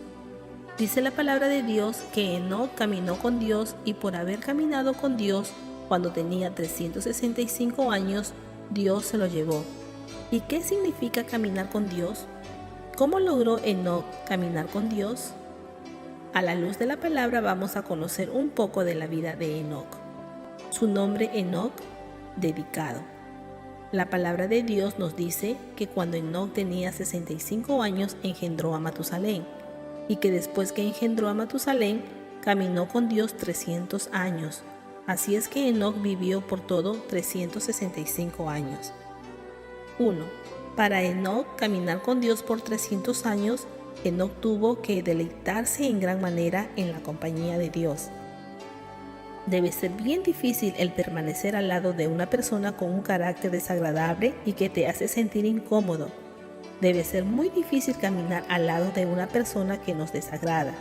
Dice la palabra de Dios que Enoc caminó con Dios, y por haber caminado con Dios cuando tenía 365 años, Dios se lo llevó. ¿Y qué significa caminar con Dios? ¿Cómo logró Enoc caminar con Dios? A la luz de la palabra vamos a conocer un poco de la vida de Enoc. Su nombre Enoc, dedicado. La palabra de Dios nos dice que cuando Enoc tenía 65 años engendró a Matusalén, y que después que engendró a Matusalén, caminó con Dios 300 años. Así es que Enoc vivió por todo 365 años. 1. Para Enoc caminar con Dios por 300 años, Enoc tuvo que deleitarse en gran manera en la compañía de Dios. Debe ser bien difícil el permanecer al lado de una persona con un carácter desagradable y que te hace sentir incómodo. Debe ser muy difícil caminar al lado de una persona que nos desagrada.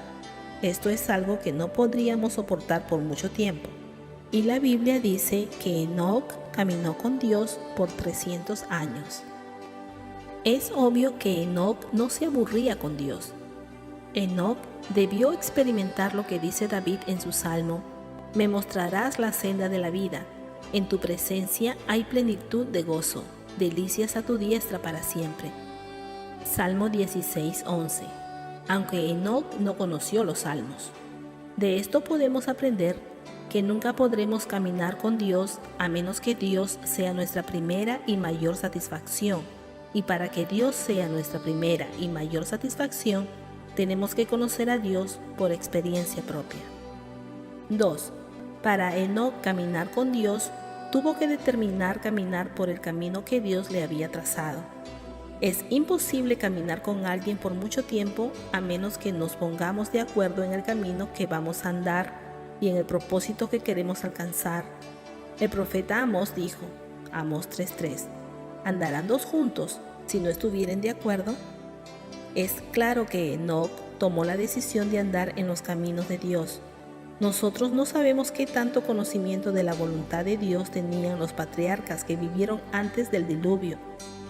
Esto es algo que no podríamos soportar por mucho tiempo. Y la Biblia dice que Enoc caminó con Dios por 300 años. Es obvio que Enoc no se aburría con Dios. Enoc debió experimentar lo que dice David en su salmo: me mostrarás la senda de la vida, en tu presencia hay plenitud de gozo, delicias a tu diestra para siempre. Salmo 16:11. Aunque Enoc no conoció los salmos. De esto podemos aprender que nunca podremos caminar con Dios a menos que Dios sea nuestra primera y mayor satisfacción. Y para que Dios sea nuestra primera y mayor satisfacción, tenemos que conocer a Dios por experiencia propia. 2. Para Enoc caminar con Dios, tuvo que determinar caminar por el camino que Dios le había trazado. Es imposible caminar con alguien por mucho tiempo a menos que nos pongamos de acuerdo en el camino que vamos a andar y en el propósito que queremos alcanzar. El profeta Amós dijo, Amós 3:3, ¿andarán dos juntos si no estuvieren de acuerdo? Es claro que Enoc tomó la decisión de andar en los caminos de Dios. Nosotros no sabemos qué tanto conocimiento de la voluntad de Dios tenían los patriarcas que vivieron antes del diluvio,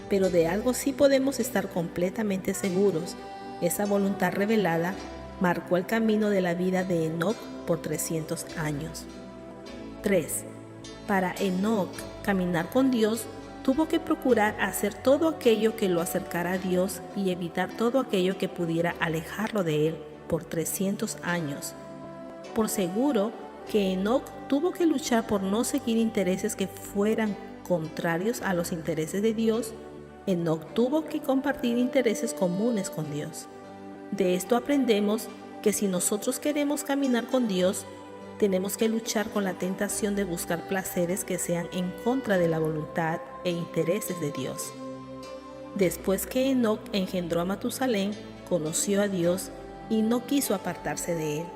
pero de algo sí podemos estar completamente seguros. Esa voluntad revelada marcó el camino de la vida de Enoc por 300 años. 3. Para Enoc caminar con Dios, tuvo que procurar hacer todo aquello que lo acercara a Dios y evitar todo aquello que pudiera alejarlo de Él por 300 años. Por seguro que Enoc tuvo que luchar por no seguir intereses que fueran contrarios a los intereses de Dios. Enoc tuvo que compartir intereses comunes con Dios. De esto aprendemos que si nosotros queremos caminar con Dios, tenemos que luchar con la tentación de buscar placeres que sean en contra de la voluntad e intereses de Dios. Después que Enoc engendró a Matusalén, conoció a Dios y no quiso apartarse de él.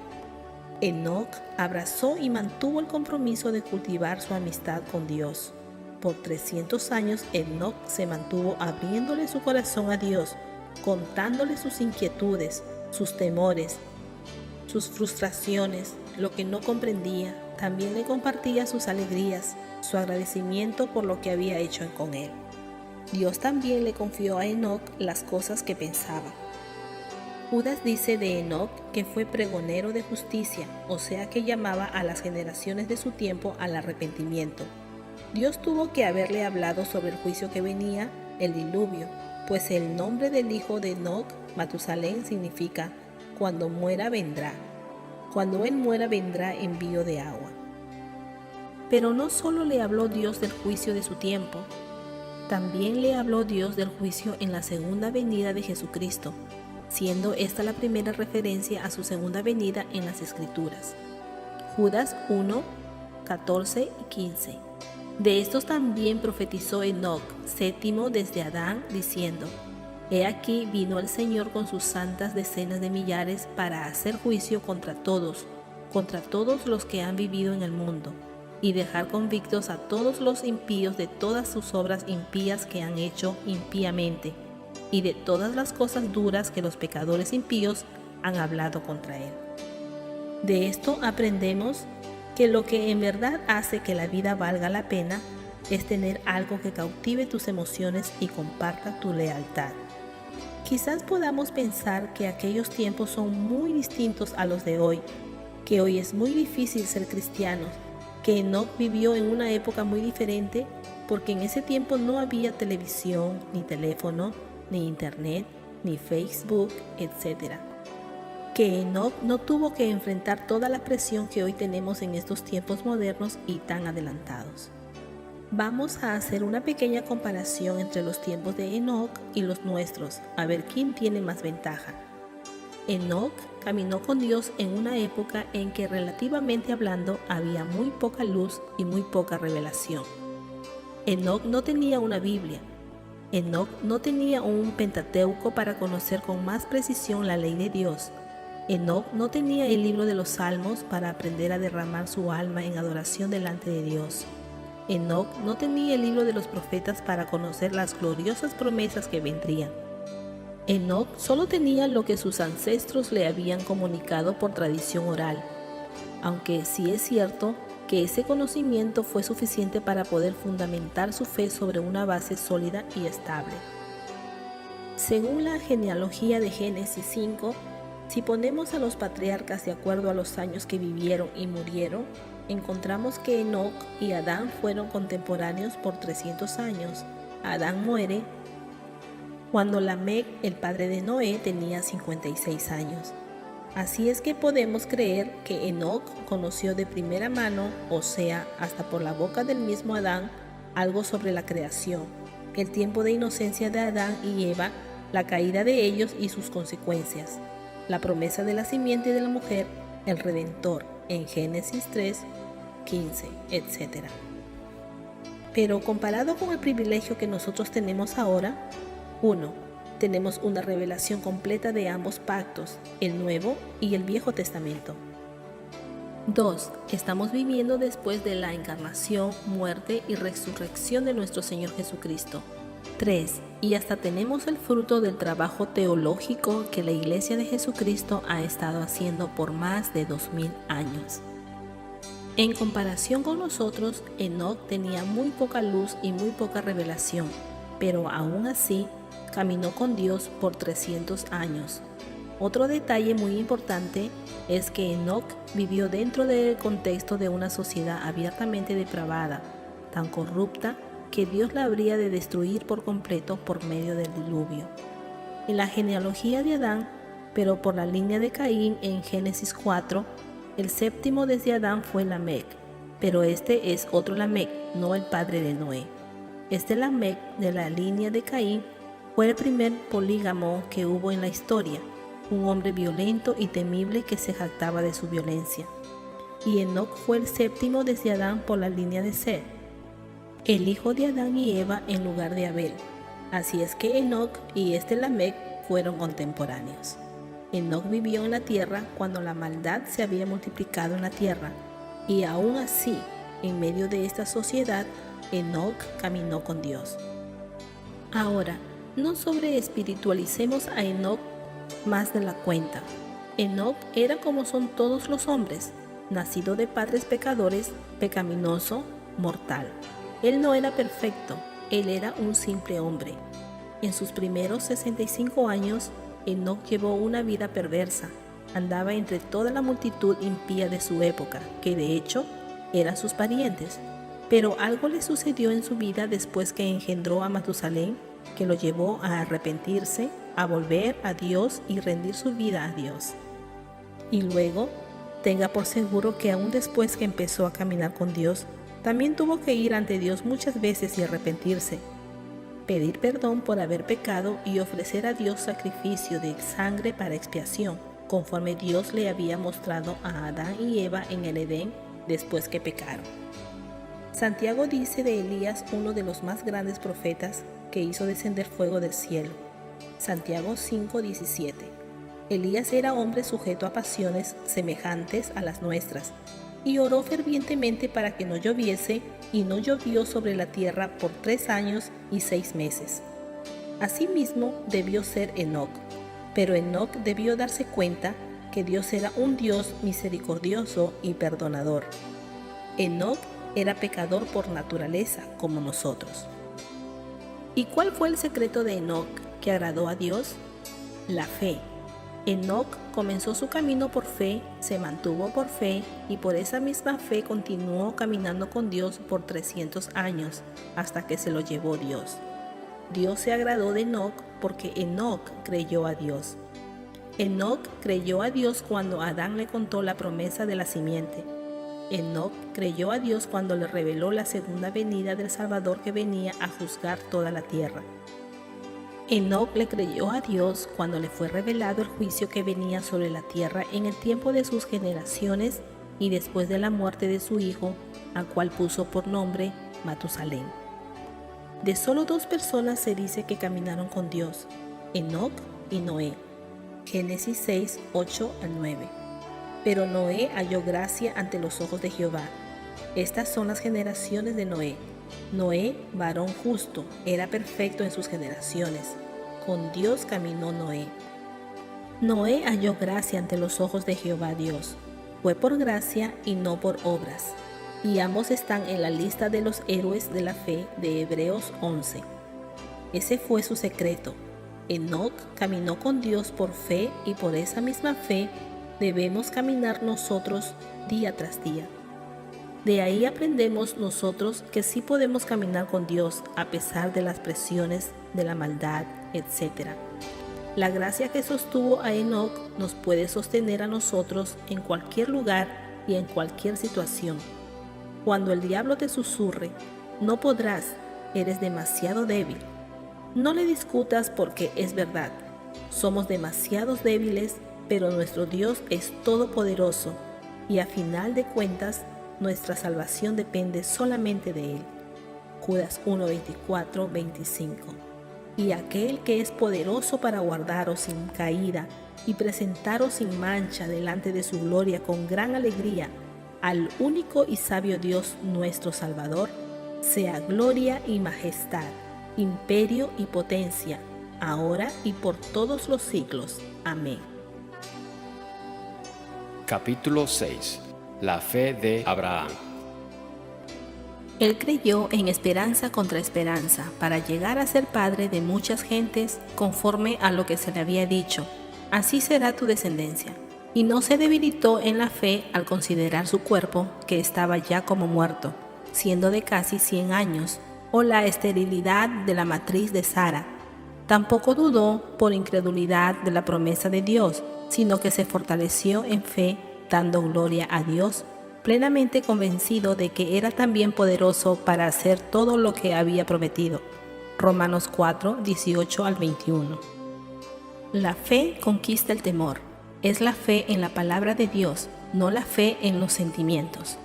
Enoc abrazó y mantuvo el compromiso de cultivar su amistad con Dios. Por 300 años Enoc se mantuvo abriéndole su corazón a Dios, contándole sus inquietudes, sus temores, sus frustraciones, lo que no comprendía. También le compartía sus alegrías, su agradecimiento por lo que había hecho con él. Dios también le confió a Enoc las cosas que pensaba. Judas dice de Enoc que fue pregonero de justicia, o sea que llamaba a las generaciones de su tiempo al arrepentimiento. Dios tuvo que haberle hablado sobre el juicio que venía, el diluvio, pues el nombre del hijo de Enoc, Matusalén, significa cuando muera vendrá. Cuando él muera vendrá envío de agua. Pero no solo le habló Dios del juicio de su tiempo, también le habló Dios del juicio en la segunda venida de Jesucristo, siendo esta la primera referencia a su segunda venida en las Escrituras. Judas 1, 14 y 15. De estos también profetizó Enoc, séptimo desde Adán, diciendo: He aquí vino el Señor con sus santas decenas de millares para hacer juicio contra todos los que han vivido en el mundo, y dejar convictos a todos los impíos de todas sus obras impías que han hecho impíamente, y de todas las cosas duras que los pecadores impíos han hablado contra él. De esto aprendemos que lo que en verdad hace que la vida valga la pena es tener algo que cautive tus emociones y comparta tu lealtad. Quizás podamos pensar que aquellos tiempos son muy distintos a los de hoy, que hoy es muy difícil ser cristianos, que Enoc vivió en una época muy diferente porque en ese tiempo no había televisión, ni teléfono, ni internet, ni Facebook, etc. Que Enoc no tuvo que enfrentar toda la presión que hoy tenemos en estos tiempos modernos y tan adelantados. Vamos a hacer una pequeña comparación entre los tiempos de Enoc y los nuestros, a ver quién tiene más ventaja. Enoc caminó con Dios en una época en que, relativamente hablando, había muy poca luz y muy poca revelación. Enoc no tenía una Biblia. Enoc no tenía un Pentateuco para conocer con más precisión la ley de Dios. Enoc no tenía el libro de los Salmos para aprender a derramar su alma en adoración delante de Dios. Enoc no tenía el libro de los profetas para conocer las gloriosas promesas que vendrían. Enoc solo tenía lo que sus ancestros le habían comunicado por tradición oral, aunque sí es cierto que ese conocimiento fue suficiente para poder fundamentar su fe sobre una base sólida y estable. Según la genealogía de Génesis 5, si ponemos a los patriarcas de acuerdo a los años que vivieron y murieron, encontramos que Enoc y Adán fueron contemporáneos por 300 años. Adán muere cuando Lamec, el padre de Noé, tenía 56 años. Así es que podemos creer que Enoc conoció de primera mano, o sea, hasta por la boca del mismo Adán, algo sobre la creación, el tiempo de inocencia de Adán y Eva, la caída de ellos y sus consecuencias, la promesa de la simiente de la mujer, el Redentor, en Génesis 3, 15, etc. Pero comparado con el privilegio que nosotros tenemos ahora, 1. Tenemos una revelación completa de ambos pactos, el Nuevo y el Viejo Testamento. 2. Estamos viviendo después de la encarnación, muerte y resurrección de nuestro Señor Jesucristo. 3. Y hasta tenemos el fruto del trabajo teológico que la Iglesia de Jesucristo ha estado haciendo por más de 2000 años. En comparación con nosotros, Enoc tenía muy poca luz y muy poca revelación, pero aún así caminó con Dios por 300 años. Otro detalle muy importante es que Enoc vivió dentro del contexto de una sociedad abiertamente depravada, tan corrupta que Dios la habría de destruir por completo por medio del diluvio. En la genealogía de Adán, pero por la línea de Caín en Génesis 4, el séptimo desde Adán fue Lamec, pero este es otro Lamec, no el padre de Noé. Este Lamec de la línea de Caín fue el primer polígamo que hubo en la historia. un hombre violento y temible que se jactaba de su violencia. Y Enoc fue el séptimo desde Adán por la línea de Set, el hijo de Adán y Eva en lugar de Abel. Así es que Enoc y Lamec fueron contemporáneos. Enoc vivió en la tierra cuando la maldad se había multiplicado en la tierra, y aún así, en medio de esta sociedad, Enoc caminó con Dios. Ahora, no sobreespiritualicemos a Enoc más de la cuenta. Enoc era como son todos los hombres, nacido de padres pecadores, pecaminoso, mortal. Él no era perfecto, él era un simple hombre. En sus primeros 65 años, Enoc llevó una vida perversa. Andaba entre toda la multitud impía de su época, que de hecho eran sus parientes. Pero algo le sucedió en su vida después que engendró a Matusalén, que lo llevó a arrepentirse, a volver a Dios y rendir su vida a Dios. Y luego, tenga por seguro que aún después que empezó a caminar con Dios, también tuvo que ir ante Dios muchas veces y arrepentirse, pedir perdón por haber pecado y ofrecer a Dios sacrificio de sangre para expiación, conforme Dios le había mostrado a Adán y Eva en el Edén después que pecaron. Santiago dice de Elías, uno de los más grandes profetas que hizo descender fuego del cielo. Santiago 5:17. Elías era hombre sujeto a pasiones semejantes a las nuestras, y oró fervientemente para que no lloviese, y no llovió sobre la tierra por 3 años y 6 meses. Asimismo debió ser Enoc, pero Enoc debió darse cuenta que Dios era un Dios misericordioso y perdonador. Enoc era pecador por naturaleza, como nosotros. ¿Y cuál fue el secreto de Enoc que agradó a Dios? La fe. Enoc comenzó su camino por fe, se mantuvo por fe y por esa misma fe continuó caminando con Dios por 300 años, hasta que se lo llevó Dios. Dios se agradó de Enoc porque Enoc creyó a Dios. Enoc creyó a Dios cuando Adán le contó la promesa de la simiente. Enoc creyó a Dios cuando le reveló la segunda venida del Salvador que venía a juzgar toda la tierra. Enoc le creyó a Dios cuando le fue revelado el juicio que venía sobre la tierra en el tiempo de sus generaciones y después de la muerte de su hijo, al cual puso por nombre Matusalén. De solo 2 personas se dice que caminaron con Dios, Enoc y Noé. Génesis 6, 8 al 9. Pero Noé halló gracia ante los ojos de Jehová. Estas son las generaciones de Noé. Noé, varón justo, era perfecto en sus generaciones. Con Dios caminó Noé. Noé halló gracia ante los ojos de Jehová Dios. Fue por gracia y no por obras. Y ambos están en la lista de los héroes de la fe de Hebreos 11. Ese fue su secreto. Enoc caminó con Dios por fe y por esa misma fe debemos caminar nosotros día tras día. De ahí aprendemos nosotros que sí podemos caminar con Dios a pesar de las presiones, de la maldad, etc. La gracia que sostuvo a Enoc nos puede sostener a nosotros en cualquier lugar y en cualquier situación. Cuando el diablo te susurre, no podrás, eres demasiado débil. No le discutas porque es verdad. Somos demasiados débiles, pero nuestro Dios es todopoderoso y a final de cuentas, nuestra salvación depende solamente de Él. Judas 1, 24, 25. Y aquel que es poderoso para guardaros sin caída y presentaros sin mancha delante de su gloria con gran alegría, al único y sabio Dios nuestro Salvador, sea gloria y majestad, imperio y potencia, ahora y por todos los siglos. Amén. Capítulo 6. La fe de Abraham. Él creyó en esperanza contra esperanza, para llegar a ser padre de muchas gentes, conforme a lo que se le había dicho: así será tu descendencia. Y no se debilitó en la fe al considerar su cuerpo, que estaba ya como muerto, siendo de casi 100 años, o la esterilidad de la matriz de Sara. Tampoco dudó por incredulidad de la promesa de Dios, sino que se fortaleció en fe, dando gloria a Dios, plenamente convencido de que era también poderoso para hacer todo lo que había prometido. Romanos 4, 18 al 21. La fe conquista el temor. Es la fe en la palabra de Dios, no la fe en los sentimientos.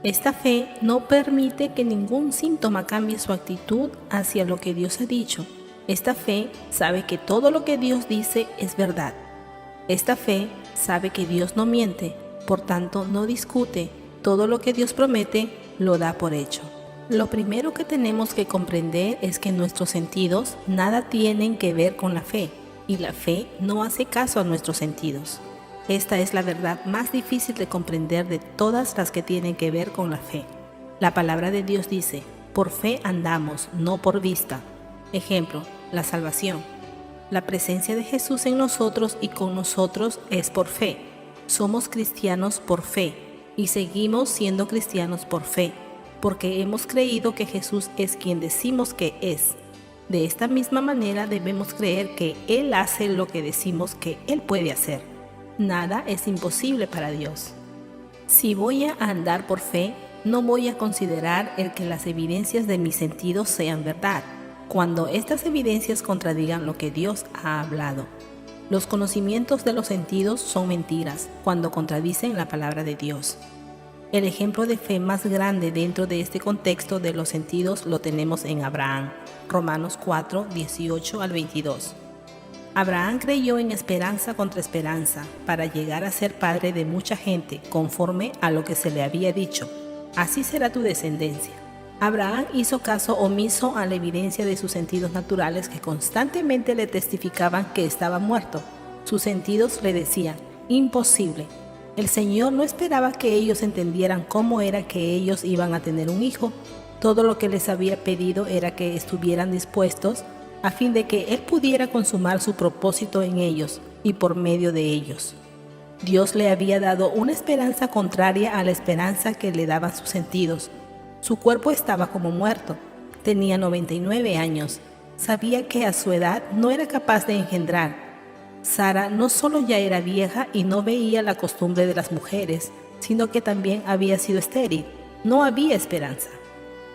Esta fe no permite que ningún síntoma cambie su actitud hacia lo que Dios ha dicho. Esta fe sabe que todo lo que Dios dice es verdad. Esta fe sabe que Dios no miente, por tanto no discute. Todo lo que Dios promete lo da por hecho. Lo primero que tenemos que comprender es que nuestros sentidos nada tienen que ver con la fe, y la fe no hace caso a nuestros sentidos. Esta es la verdad más difícil de comprender de todas las que tienen que ver con la fe. La palabra de Dios dice, por fe andamos, no por vista. Ejemplo, la salvación. La presencia de Jesús en nosotros y con nosotros es por fe. Somos cristianos por fe y seguimos siendo cristianos por fe, porque hemos creído que Jesús es quien decimos que es. De esta misma manera debemos creer que Él hace lo que decimos que Él puede hacer. Nada es imposible para Dios. Si voy a andar por fe, no voy a considerar el que las evidencias de mis sentidos sean verdad, cuando estas evidencias contradigan lo que Dios ha hablado. Los conocimientos de los sentidos son mentiras cuando contradicen la palabra de Dios. El ejemplo de fe más grande dentro de este contexto de los sentidos lo tenemos en Abraham, Romanos 4, 18 al 22. Abraham creyó en esperanza contra esperanza para llegar a ser padre de mucha gente conforme a lo que se le había dicho. Así será tu descendencia. Abraham hizo caso omiso a la evidencia de sus sentidos naturales que constantemente le testificaban que estaba muerto. Sus sentidos le decían, imposible. El Señor no esperaba que ellos entendieran cómo era que ellos iban a tener un hijo. Todo lo que les había pedido era que estuvieran dispuestos a fin de que Él pudiera consumar su propósito en ellos y por medio de ellos. Dios le había dado una esperanza contraria a la esperanza que le daban sus sentidos. Su cuerpo estaba como muerto, tenía 99 años, sabía que a su edad no era capaz de engendrar. Sara no solo ya era vieja y no veía la costumbre de las mujeres, sino que también había sido estéril. No había esperanza.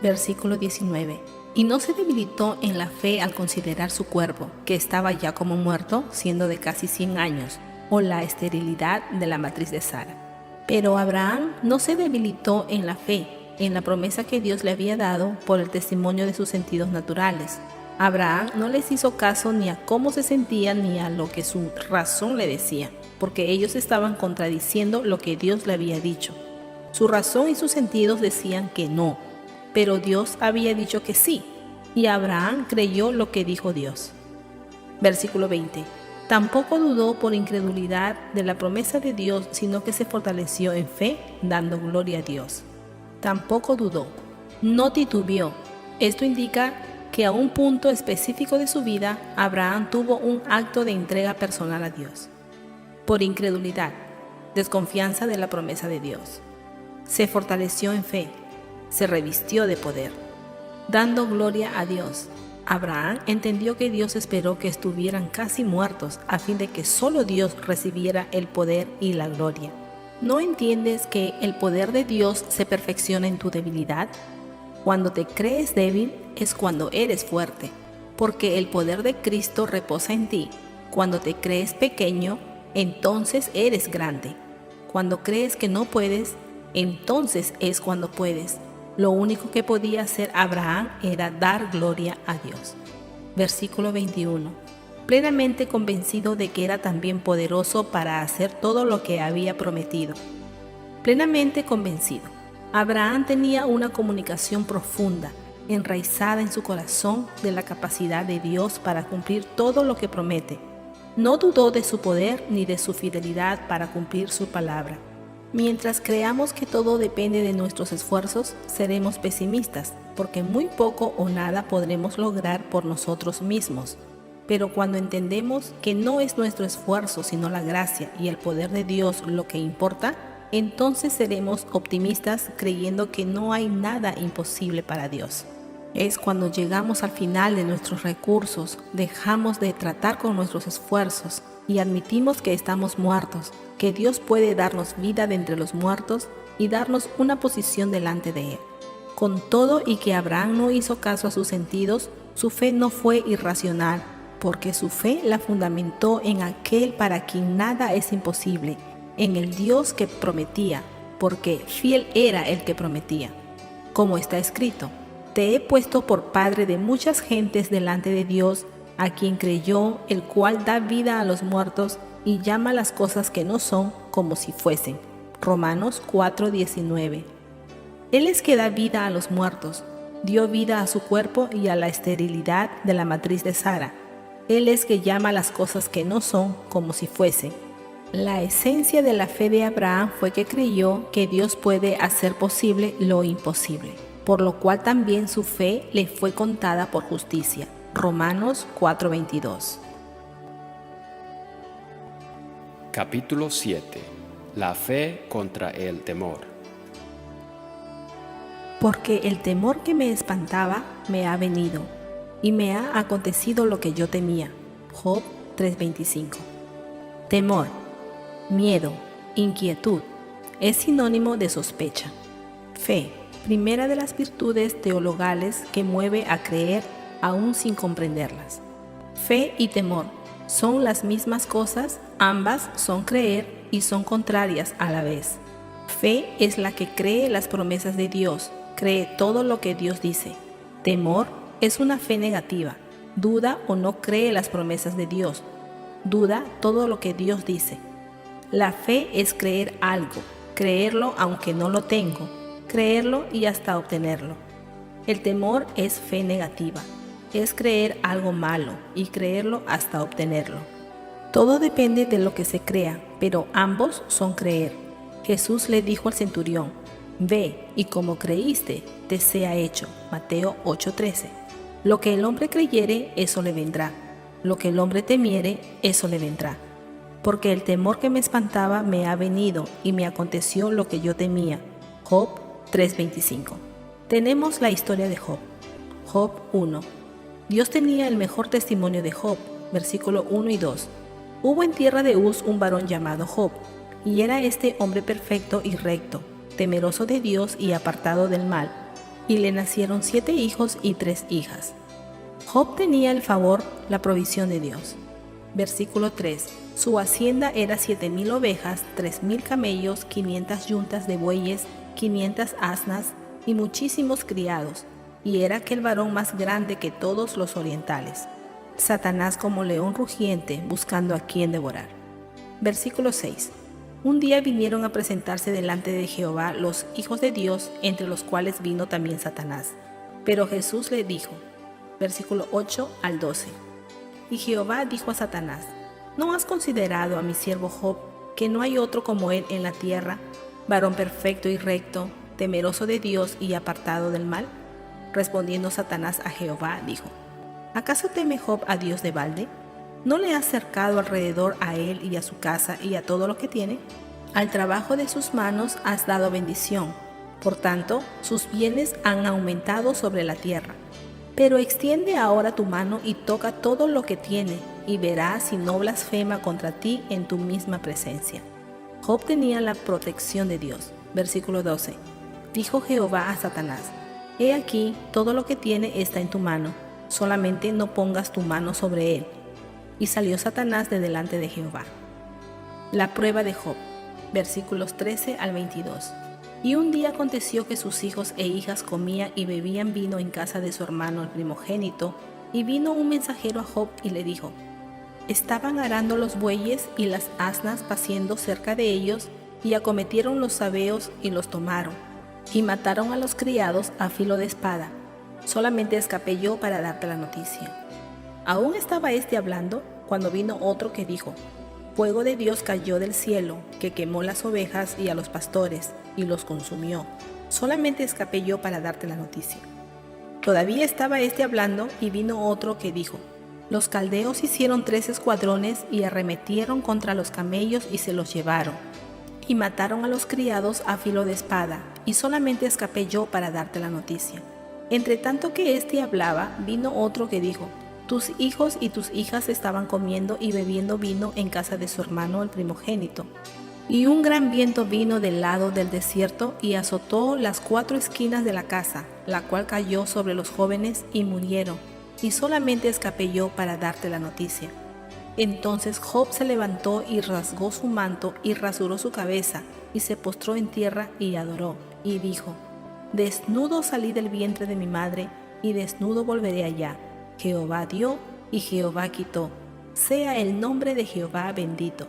Versículo 19. Y no se debilitó en la fe al considerar su cuerpo, que estaba ya como muerto, siendo de casi 100 años, o la esterilidad de la matriz de Sara. Pero Abraham no se debilitó en la fe, en la promesa que Dios le había dado por el testimonio de sus sentidos naturales. Abraham no les hizo caso ni a cómo se sentía ni a lo que su razón le decía, porque ellos estaban contradiciendo lo que Dios le había dicho. Su razón y sus sentidos decían que no, pero Dios había dicho que sí, y Abraham creyó lo que dijo Dios. Versículo 20. Tampoco dudó por incredulidad de la promesa de Dios, sino que se fortaleció en fe, dando gloria a Dios. Tampoco dudó, no titubeó. Esto indica que a un punto específico de su vida, Abraham tuvo un acto de entrega personal a Dios. Por incredulidad, desconfianza de la promesa de Dios. Se fortaleció en fe, se revistió de poder, dando gloria a Dios. Abraham entendió que Dios esperó que estuvieran casi muertos a fin de que solo Dios recibiera el poder y la gloria. ¿No entiendes que el poder de Dios se perfecciona en tu debilidad? Cuando te crees débil es cuando eres fuerte, porque el poder de Cristo reposa en ti. Cuando te crees pequeño, entonces eres grande. Cuando crees que no puedes, entonces es cuando puedes. Lo único que podía hacer Abraham era dar gloria a Dios. Versículo 21. Plenamente convencido de que era también poderoso para hacer todo lo que había prometido. Plenamente convencido. Abraham tenía una comunicación profunda, enraizada en su corazón de la capacidad de Dios para cumplir todo lo que promete. No dudó de su poder ni de su fidelidad para cumplir su palabra. Mientras creamos que todo depende de nuestros esfuerzos, seremos pesimistas, porque muy poco o nada podremos lograr por nosotros mismos. Pero cuando entendemos que no es nuestro esfuerzo, sino la gracia y el poder de Dios lo que importa, entonces seremos optimistas creyendo que no hay nada imposible para Dios. Es cuando llegamos al final de nuestros recursos, dejamos de tratar con nuestros esfuerzos y admitimos que estamos muertos, que Dios puede darnos vida de entre los muertos y darnos una posición delante de Él. Con todo y que Abraham no hizo caso a sus sentidos, su fe no fue irracional. porque su fe la fundamentó en aquel para quien nada es imposible, en el Dios que prometía, porque fiel era el que prometía. Como está escrito, te he puesto por padre de muchas gentes delante de Dios, a quien creyó, el cual da vida a los muertos y llama las cosas que no son como si fuesen. Romanos 4:19. Él es que da vida a los muertos, dio vida a su cuerpo y a la esterilidad de la matriz de Sara. Él es que llama las cosas que no son como si fuesen. La esencia de la fe de Abraham fue que creyó que Dios puede hacer posible lo imposible, por lo cual también su fe le fue contada por justicia. Romanos 4:22. Capítulo 7. La fe contra el temor. Porque el temor que me espantaba me ha venido, y me ha acontecido lo que yo temía. Job 3:25. Temor, miedo, inquietud, es sinónimo de sospecha. Fe, primera de las virtudes teologales que mueve a creer aún sin comprenderlas. Fe y temor son las mismas cosas, ambas son creer y son contrarias a la vez. Fe es la que cree las promesas de Dios, cree todo lo que Dios dice. Temor es una fe negativa, duda o no cree las promesas de Dios, duda todo lo que Dios dice. La fe es creer algo, creerlo aunque no lo tengo, creerlo y hasta obtenerlo. El temor es fe negativa, es creer algo malo y creerlo hasta obtenerlo. Todo depende de lo que se crea, pero ambos son creer. Jesús le dijo al centurión, ve y como creíste, te sea hecho. Mateo 8:13. Lo que el hombre creyere, eso le vendrá. Lo que el hombre temiere, eso le vendrá. Porque el temor que me espantaba me ha venido y me aconteció lo que yo temía. Job 3:25. Tenemos la historia de Job. Job 1. Dios tenía el mejor testimonio de Job. Versículo 1 y 2. Hubo en tierra de Uz un varón llamado Job, y era este hombre perfecto y recto, temeroso de Dios y apartado del mal, y le nacieron 7 hijos y 3 hijas. Job tenía el favor, la provisión de Dios. Versículo 3. Su hacienda era 7,000 ovejas, 3,000 camellos, 500 yuntas de bueyes, 500 asnas y muchísimos criados, y era aquel varón más grande que todos los orientales. Satanás como león rugiente buscando a quien devorar. Versículo 6. Un día vinieron a presentarse delante de Jehová los hijos de Dios, entre los cuales vino también Satanás. Pero Jesús le dijo, versículo 8 al 12. Y Jehová dijo a Satanás, ¿no has considerado a mi siervo Job, que no hay otro como él en la tierra, varón perfecto y recto, temeroso de Dios y apartado del mal? Respondiendo Satanás a Jehová, dijo, ¿acaso teme Job a Dios de balde? ¿No le has cercado alrededor a él y a su casa y a todo lo que tiene? Al trabajo de sus manos has dado bendición. Por tanto, sus bienes han aumentado sobre la tierra. Pero extiende ahora tu mano y toca todo lo que tiene, y verás si no blasfema contra ti en tu misma presencia. Job tenía la protección de Dios. Versículo 12. Dijo Jehová a Satanás, he aquí, todo lo que tiene está en tu mano, solamente no pongas tu mano sobre él. Y salió Satanás de delante de Jehová. La prueba de Job. Versículos 13 al 22. Y un día aconteció que sus hijos e hijas comían y bebían vino en casa de su hermano el primogénito, y vino un mensajero a Job y le dijo, estaban arando los bueyes y las asnas paciendo cerca de ellos, y acometieron los sabeos y los tomaron, y mataron a los criados a filo de espada. Solamente escapé yo para darte la noticia. Aún estaba hablando, cuando vino otro que dijo, fuego de Dios cayó del cielo, que quemó las ovejas y a los pastores, y los consumió. Solamente escapé yo para darte la noticia. Todavía estaba hablando, y vino otro que dijo, los caldeos hicieron 3 escuadrones y arremetieron contra los camellos y se los llevaron, y mataron a los criados a filo de espada, y solamente escapé yo para darte la noticia. Entre tanto que hablaba, vino otro que dijo, tus hijos y tus hijas estaban comiendo y bebiendo vino en casa de su hermano el primogénito. Y un gran viento vino del lado del desierto y azotó las 4 esquinas de la casa, la cual cayó sobre los jóvenes y murieron. y solamente escapé yo para darte la noticia. Entonces Job se levantó y rasgó su manto y rasuró su cabeza y se postró en tierra y adoró, y dijo: Desnudo salí del vientre de mi madre, y desnudo volveré allá. Jehová dio y Jehová quitó. Sea el nombre de Jehová bendito.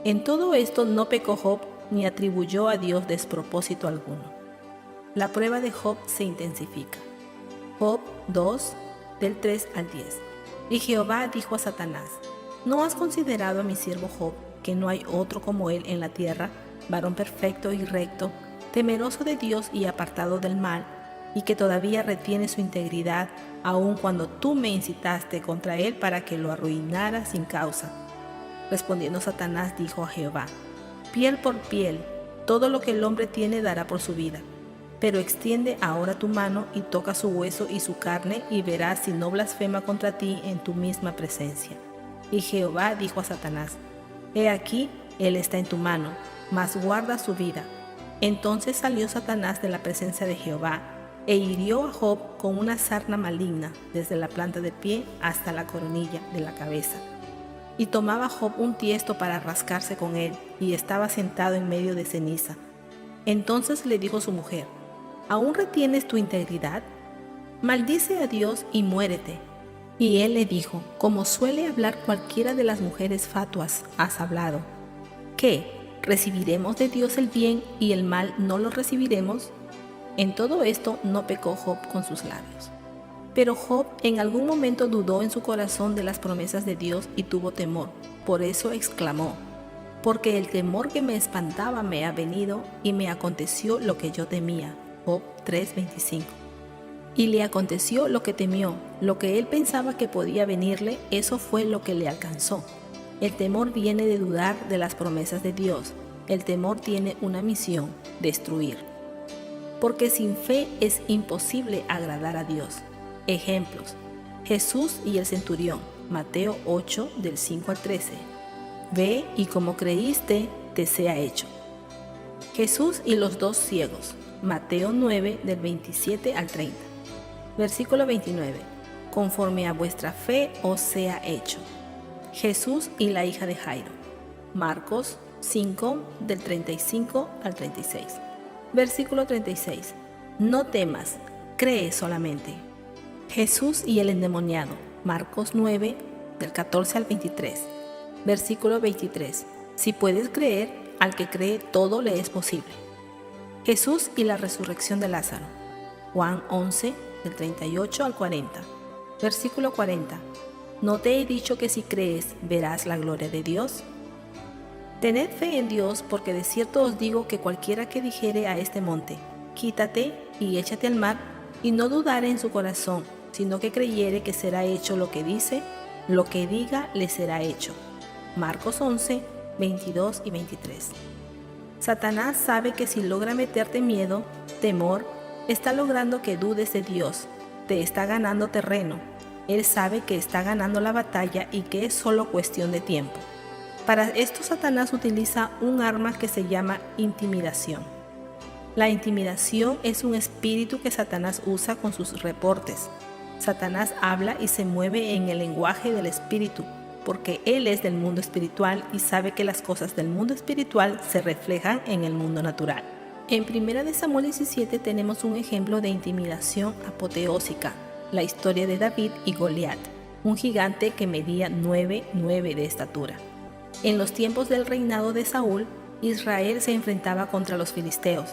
En todo esto no pecó Job ni atribuyó a Dios despropósito alguno. La prueba de Job se intensifica. Job 2, del 3 al 10. Y Jehová dijo a Satanás: ¿No has considerado a mi siervo Job, que no hay otro como él en la tierra, varón perfecto y recto, temeroso de Dios y apartado del mal, y que todavía retiene su integridad, aun cuando tú me incitaste contra él para que lo arruinara sin causa? Respondiendo Satanás dijo a Jehová: Piel por piel, todo lo que el hombre tiene dará por su vida. Pero extiende ahora tu mano y toca su hueso y su carne, y verás si no blasfema contra ti en tu misma presencia. Y Jehová dijo a Satanás: He aquí, él está en tu mano, mas guarda su vida. Entonces salió Satanás de la presencia de Jehová, e hirió a Job con una sarna maligna, desde la planta del pie hasta la coronilla de la cabeza. Y tomaba Job un tiesto para rascarse con él, y estaba sentado en medio de ceniza. Entonces le dijo su mujer: ¿Aún retienes tu integridad? Maldice a Dios y muérete. Y él le dijo: Como suele hablar cualquiera de las mujeres fatuas, has hablado. ¿Qué? ¿Recibiremos de Dios el bien y el mal no lo recibiremos? En todo esto no pecó Job con sus labios. Pero Job en algún momento dudó en su corazón de las promesas de Dios y tuvo temor. Por eso exclamó: Porque el temor que me espantaba me ha venido, y me aconteció lo que yo temía. Job 3:25. Y le aconteció lo que temió, lo que él pensaba que podía venirle, eso fue lo que le alcanzó. El temor viene de dudar de las promesas de Dios. El temor tiene una misión: destruir. Porque sin fe es imposible agradar a Dios. Ejemplos: Jesús y el centurión, Mateo 8, del 5 al 13. Ve y como creíste, te sea hecho. Jesús y los dos ciegos, Mateo 9, del 27 al 30. Versículo 29. Conforme a vuestra fe os sea hecho. Jesús y la hija de Jairo, Marcos 5, del 35 al 36. Versículo 36. No temas, cree solamente. Jesús y el endemoniado, Marcos 9, del 14 al 23. Versículo 23. Si puedes creer, al que cree todo le es posible. Jesús y la resurrección de Lázaro, Juan 11, del 38 al 40. Versículo 40. ¿No te he dicho que si crees, verás la gloria de Dios? Tened fe en Dios, porque de cierto os digo que cualquiera que dijere a este monte: quítate y échate al mar, y no dudare en su corazón, sino que creyere que será hecho lo que dice, lo que diga le será hecho. Marcos 11, 22 y 23. Satanás sabe que si logra meterte miedo, temor, está logrando que dudes de Dios, te está ganando terreno. Él sabe que está ganando la batalla y que es solo cuestión de tiempo. Para esto Satanás utiliza un arma que se llama intimidación. La intimidación es un espíritu que Satanás usa con sus reportes. Satanás habla y se mueve en el lenguaje del espíritu, porque él es del mundo espiritual y sabe que las cosas del mundo espiritual se reflejan en el mundo natural. En 1 Samuel 17 tenemos un ejemplo de intimidación apoteósica, la historia de David y Goliat, un gigante que medía 9 de estatura. En los tiempos del reinado de Saúl, Israel se enfrentaba contra los filisteos.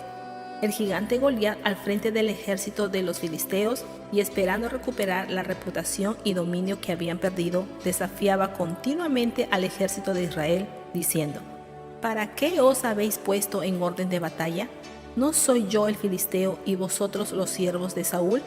El gigante Goliat, al frente del ejército de los filisteos y esperando recuperar la reputación y dominio que habían perdido, desafiaba continuamente al ejército de Israel, diciendo: ¿Para qué os habéis puesto en orden de batalla? ¿No soy yo el filisteo y vosotros los siervos de Saúl?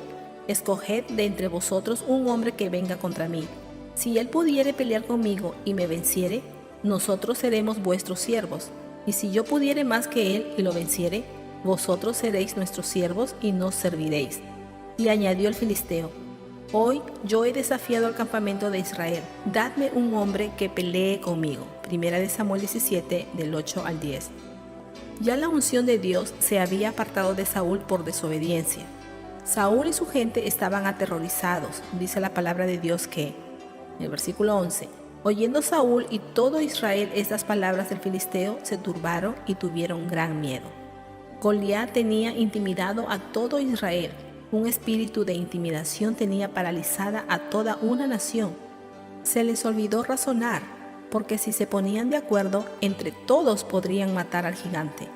Escoged de entre vosotros un hombre que venga contra mí. Si él pudiere pelear conmigo y me venciere, nosotros seremos vuestros siervos. Y si yo pudiere más que él y lo venciere, vosotros seréis nuestros siervos y nos serviréis. Y añadió el filisteo: Hoy yo he desafiado al campamento de Israel. Dadme un hombre que pelee conmigo. 1 Samuel 17, del 8 al 10. Ya la unción de Dios se había apartado de Saúl por desobediencia. Saúl y su gente estaban aterrorizados. Dice la palabra de Dios que, en el versículo 11, oyendo Saúl y todo Israel estas palabras del filisteo, se turbaron y tuvieron gran miedo. Goliat tenía intimidado a todo Israel. Un espíritu de intimidación tenía paralizada a toda una nación. Se les olvidó razonar, porque si se ponían de acuerdo, entre todos podrían matar al gigante.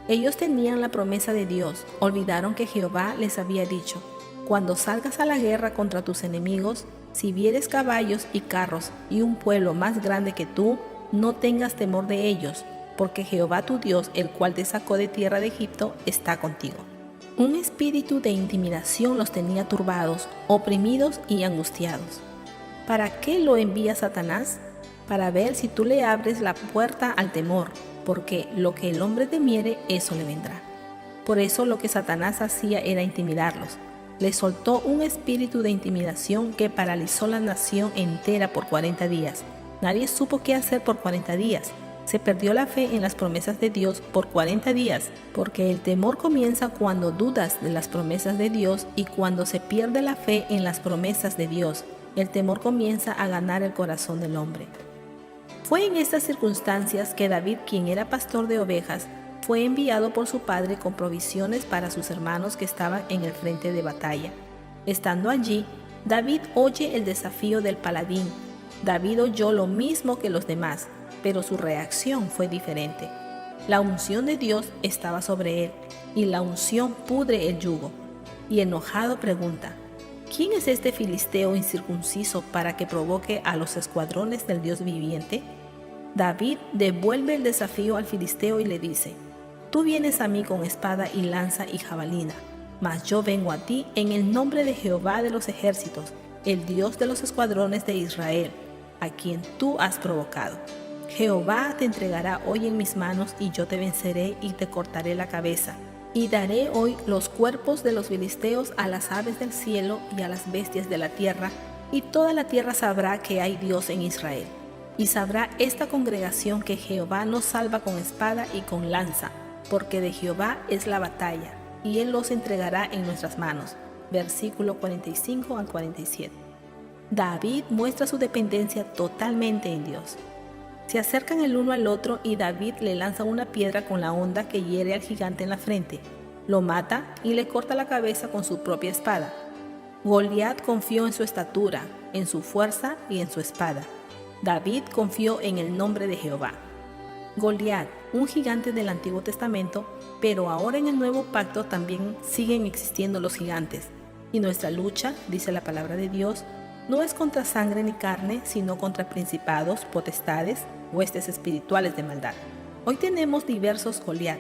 Ellos tenían la promesa de Dios, olvidaron que Jehová les había dicho: cuando salgas a la guerra contra tus enemigos, si vieres caballos y carros y un pueblo más grande que tú, no tengas temor de ellos, porque Jehová tu Dios, el cual te sacó de tierra de Egipto, está contigo. Un espíritu de intimidación los tenía turbados, oprimidos y angustiados. ¿Para qué lo envía Satanás? Para ver si tú le abres la puerta al temor, porque lo que el hombre temiere, eso le vendrá. Por eso lo que Satanás hacía era intimidarlos. Les soltó un espíritu de intimidación que paralizó la nación entera por 40 días. Nadie supo qué hacer por 40 días. Se perdió la fe en las promesas de Dios por 40 días, porque el temor comienza cuando dudas de las promesas de Dios y cuando se pierde la fe en las promesas de Dios. El temor comienza a ganar el corazón del hombre. Fue en estas circunstancias que David, quien era pastor de ovejas, fue enviado por su padre con provisiones para sus hermanos que estaban en el frente de batalla. Estando allí, David oye el desafío del paladín. David oyó lo mismo que los demás, pero su reacción fue diferente. La unción de Dios estaba sobre él, y la unción pudre el yugo. Y enojado pregunta: ¿quién es este filisteo incircunciso para que provoque a los escuadrones del Dios viviente? David devuelve el desafío al filisteo y le dice: tú vienes a mí con espada y lanza y jabalina, mas yo vengo a ti en el nombre de Jehová de los ejércitos, el Dios de los escuadrones de Israel, a quien tú has provocado. Jehová te entregará hoy en mis manos y yo te venceré y te cortaré la cabeza. Y daré hoy los cuerpos de los filisteos a las aves del cielo y a las bestias de la tierra, y toda la tierra sabrá que hay Dios en Israel. Y sabrá esta congregación que Jehová nos salva con espada y con lanza, porque de Jehová es la batalla, y Él los entregará en nuestras manos. Versículo 45 al 47. David muestra su dependencia totalmente en Dios. Se acercan el uno al otro y David le lanza una piedra con la honda que hiere al gigante en la frente. Lo mata y le corta la cabeza con su propia espada. Goliat confió en su estatura, en su fuerza y en su espada. David confió en el nombre de Jehová. Goliat, un gigante del Antiguo Testamento, pero ahora en el Nuevo Pacto también siguen existiendo los gigantes. Y nuestra lucha, dice la palabra de Dios, no es contra sangre ni carne, sino contra principados, potestades, huestes espirituales de maldad. Hoy tenemos diversos Goliat.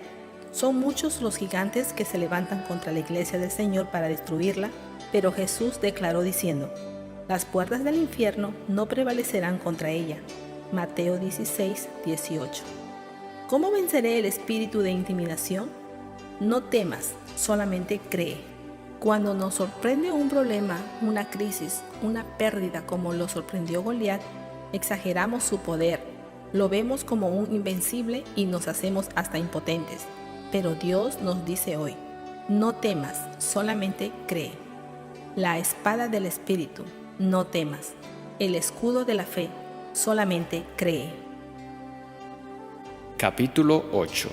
Son muchos los gigantes que se levantan contra la iglesia del Señor para destruirla, pero Jesús declaró diciendo: las puertas del infierno no prevalecerán contra ella. Mateo 16, 18. ¿Cómo venceré el espíritu de intimidación? No temas, solamente cree. Cuando nos sorprende un problema, una crisis, una pérdida como lo sorprendió Goliat, exageramos su poder, lo vemos como un invencible y nos hacemos hasta impotentes. Pero Dios nos dice hoy: no temas, solamente cree. La espada del Espíritu, no temas. El escudo de la fe, solamente cree. Capítulo 8.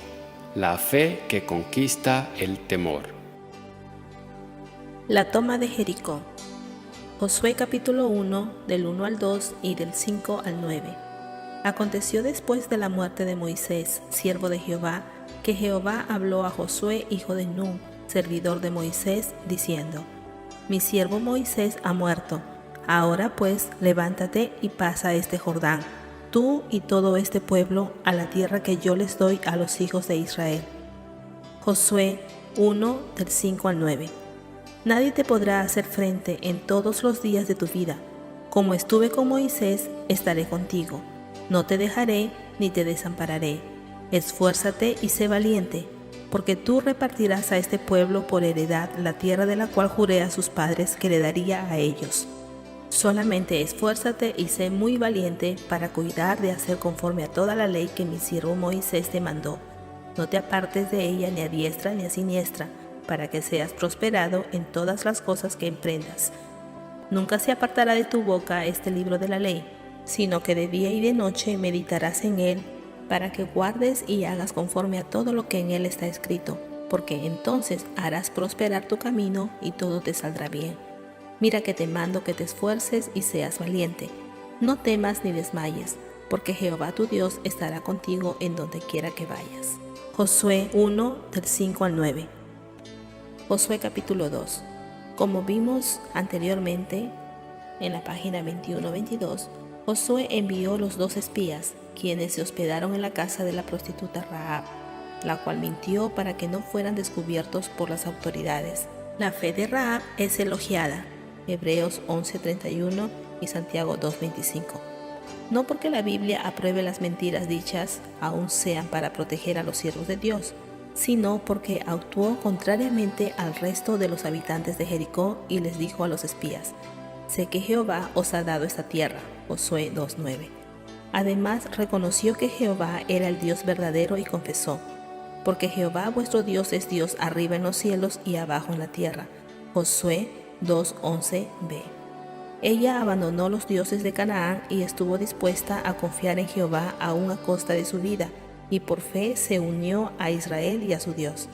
La fe que conquista el temor. La toma de Jericó. Josué capítulo 1, del 1 al 2 y del 5 al 9. Aconteció después de la muerte de Moisés, siervo de Jehová, que Jehová habló a Josué, hijo de Nun, servidor de Moisés, diciendo: mi siervo Moisés ha muerto. Ahora pues, levántate y pasa este Jordán, tú y todo este pueblo, a la tierra que yo les doy a los hijos de Israel. Josué 1, del 5 al 9. Nadie te podrá hacer frente en todos los días de tu vida. Como estuve con Moisés, estaré contigo. No te dejaré ni te desampararé. Esfuérzate y sé valiente, porque tú repartirás a este pueblo por heredad la tierra de la cual juré a sus padres que le daría a ellos. Solamente esfuérzate y sé muy valiente para cuidar de hacer conforme a toda la ley que mi siervo Moisés te mandó. No te apartes de ella ni a diestra ni a siniestra, para que seas prosperado en todas las cosas que emprendas. Nunca se apartará de tu boca este libro de la ley, sino que de día y de noche meditarás en él, para que guardes y hagas conforme a todo lo que en él está escrito, porque entonces harás prosperar tu camino y todo te saldrá bien. Mira que te mando que te esfuerces y seas valiente. No temas ni desmayes, porque Jehová tu Dios estará contigo en donde quiera que vayas. Josué 1, del 5 al 9. Josué capítulo 2. Como vimos anteriormente en la página 21-22, Josué envió los 2 espías, quienes se hospedaron en la casa de la prostituta Rahab, la cual mintió para que no fueran descubiertos por las autoridades. La fe de Rahab es elogiada, Hebreos 11:31 y Santiago 2:25. No porque la Biblia apruebe las mentiras dichas, aun sean para proteger a los siervos de Dios, sino porque actuó contrariamente al resto de los habitantes de Jericó y les dijo a los espías: sé que Jehová os ha dado esta tierra, Josué 2:9. Además reconoció que Jehová era el Dios verdadero y confesó: porque Jehová vuestro Dios es Dios arriba en los cielos y abajo en la tierra, Josué 2:11b. Ella abandonó los dioses de Canaán y estuvo dispuesta a confiar en Jehová aún a costa de su vida, y por fe se unió a Israel y a su Dios.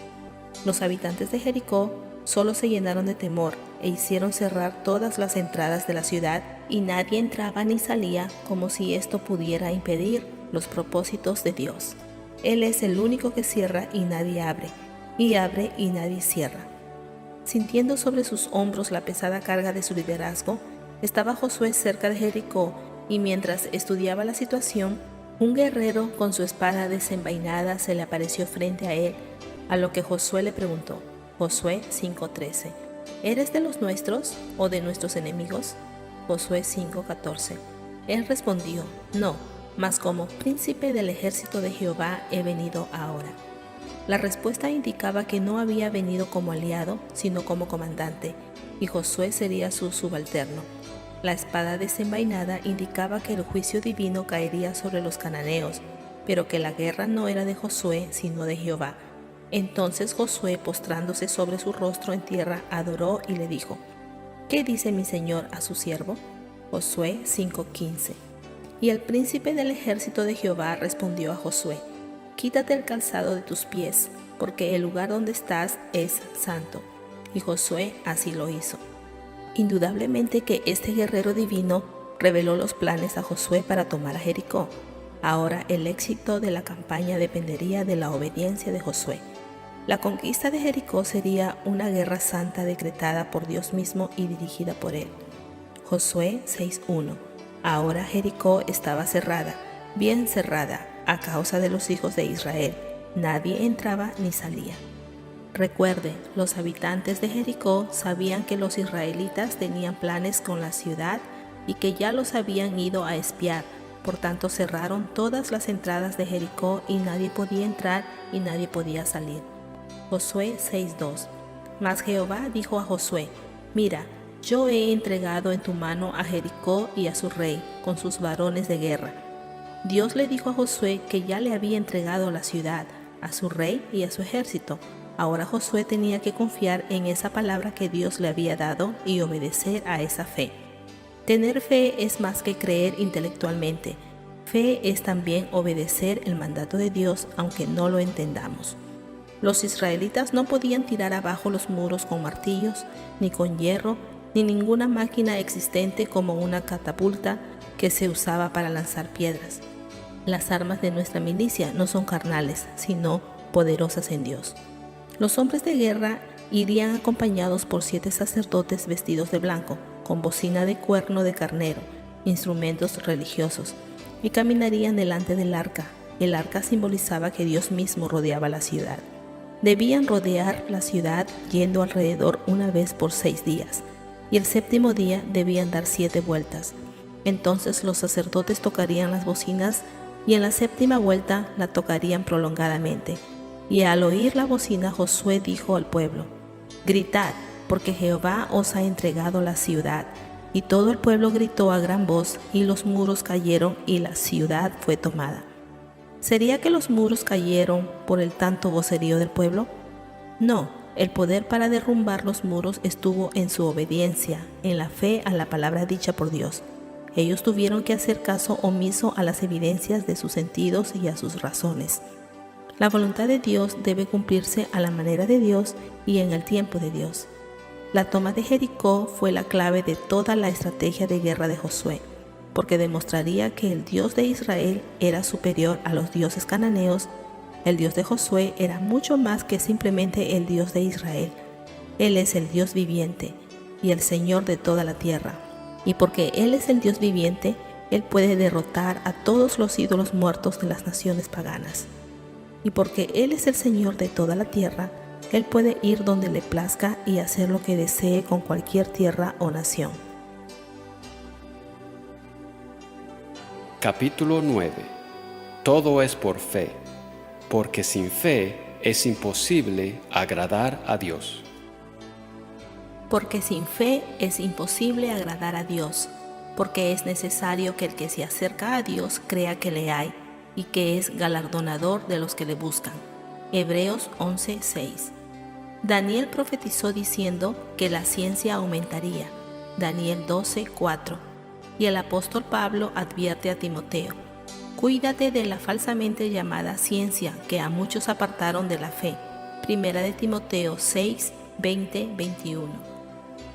Los habitantes de Jericó solo se llenaron de temor e hicieron cerrar todas las entradas de la ciudad, y nadie entraba ni salía, como si esto pudiera impedir los propósitos de Dios. Él es el único que cierra y nadie abre, y abre y nadie cierra. Sintiendo sobre sus hombros la pesada carga de su liderazgo, estaba Josué cerca de Jericó, y mientras estudiaba la situación, un guerrero con su espada desenvainada se le apareció frente a él, a lo que Josué le preguntó. Josué 5:13. ¿Eres de los nuestros o de nuestros enemigos? Josué 5:14. Él respondió: no, mas como príncipe del ejército de Jehová he venido ahora. La respuesta indicaba que no había venido como aliado, sino como comandante, y Josué sería su subalterno. La espada desenvainada indicaba que el juicio divino caería sobre los cananeos, pero que la guerra no era de Josué, sino de Jehová. Entonces Josué, postrándose sobre su rostro en tierra, adoró y le dijo: ¿qué dice mi señor a su siervo? Josué 5:15. Y el príncipe del ejército de Jehová respondió a Josué: quítate el calzado de tus pies, porque el lugar donde estás es santo. Y Josué así lo hizo. Indudablemente que este guerrero divino reveló los planes a Josué para tomar a Jericó. Ahora el éxito de la campaña dependería de la obediencia de Josué. La conquista de Jericó sería una guerra santa decretada por Dios mismo y dirigida por él. Josué 6:1. Ahora Jericó estaba cerrada, bien cerrada, a causa de los hijos de Israel. Nadie entraba ni salía. Recuerde, los habitantes de Jericó sabían que los israelitas tenían planes con la ciudad y que ya los habían ido a espiar. Por tanto, cerraron todas las entradas de Jericó y nadie podía entrar y nadie podía salir. Josué 6:2. Mas Jehová dijo a Josué: mira, yo he entregado en tu mano a Jericó y a su rey, con sus varones de guerra. Dios le dijo a Josué que ya le había entregado la ciudad, a su rey y a su ejército. Ahora Josué tenía que confiar en esa palabra que Dios le había dado y obedecer a esa fe. Tener fe es más que creer intelectualmente. Fe es también obedecer el mandato de Dios aunque no lo entendamos. Los israelitas no podían tirar abajo los muros con martillos, ni con hierro, ni ninguna máquina existente como una catapulta que se usaba para lanzar piedras. Las armas de nuestra milicia no son carnales, sino poderosas en Dios. Los hombres de guerra irían acompañados por 7 sacerdotes vestidos de blanco, con bocina de cuerno de carnero, instrumentos religiosos, y caminarían delante del arca. El arca simbolizaba que Dios mismo rodeaba la ciudad. Debían rodear la ciudad yendo alrededor una vez por 6 días, y el 7º día debían dar 7 vueltas. Entonces los sacerdotes tocarían las bocinas y en la 7ª vuelta la tocarían prolongadamente. Y al oír la bocina, Josué dijo al pueblo: gritad, porque Jehová os ha entregado la ciudad. Y todo el pueblo gritó a gran voz, y los muros cayeron y la ciudad fue tomada. ¿Sería que los muros cayeron por el tanto vocerío del pueblo? No, el poder para derrumbar los muros estuvo en su obediencia, en la fe a la palabra dicha por Dios. Ellos tuvieron que hacer caso omiso a las evidencias de sus sentidos y a sus razones. La voluntad de Dios debe cumplirse a la manera de Dios y en el tiempo de Dios. La toma de Jericó fue la clave de toda la estrategia de guerra de Josué, porque demostraría que el Dios de Israel era superior a los dioses cananeos. El Dios de Josué era mucho más que simplemente el Dios de Israel. Él es el Dios viviente y el Señor de toda la tierra. Y porque Él es el Dios viviente, Él puede derrotar a todos los ídolos muertos de las naciones paganas. Y porque Él es el Señor de toda la tierra, Él puede ir donde le plazca y hacer lo que desee con cualquier tierra o nación. Capítulo 9. Todo es por fe, porque sin fe es imposible agradar a Dios. Porque sin fe es imposible agradar a Dios, porque es necesario que el que se acerca a Dios crea que le hay y que es galardonador de los que le buscan. Hebreos 11:6. Daniel profetizó diciendo que la ciencia aumentaría. Daniel 12:4. Y el apóstol Pablo advierte a Timoteo: cuídate de la falsamente llamada ciencia que a muchos apartaron de la fe. Primera de Timoteo 6:20-21.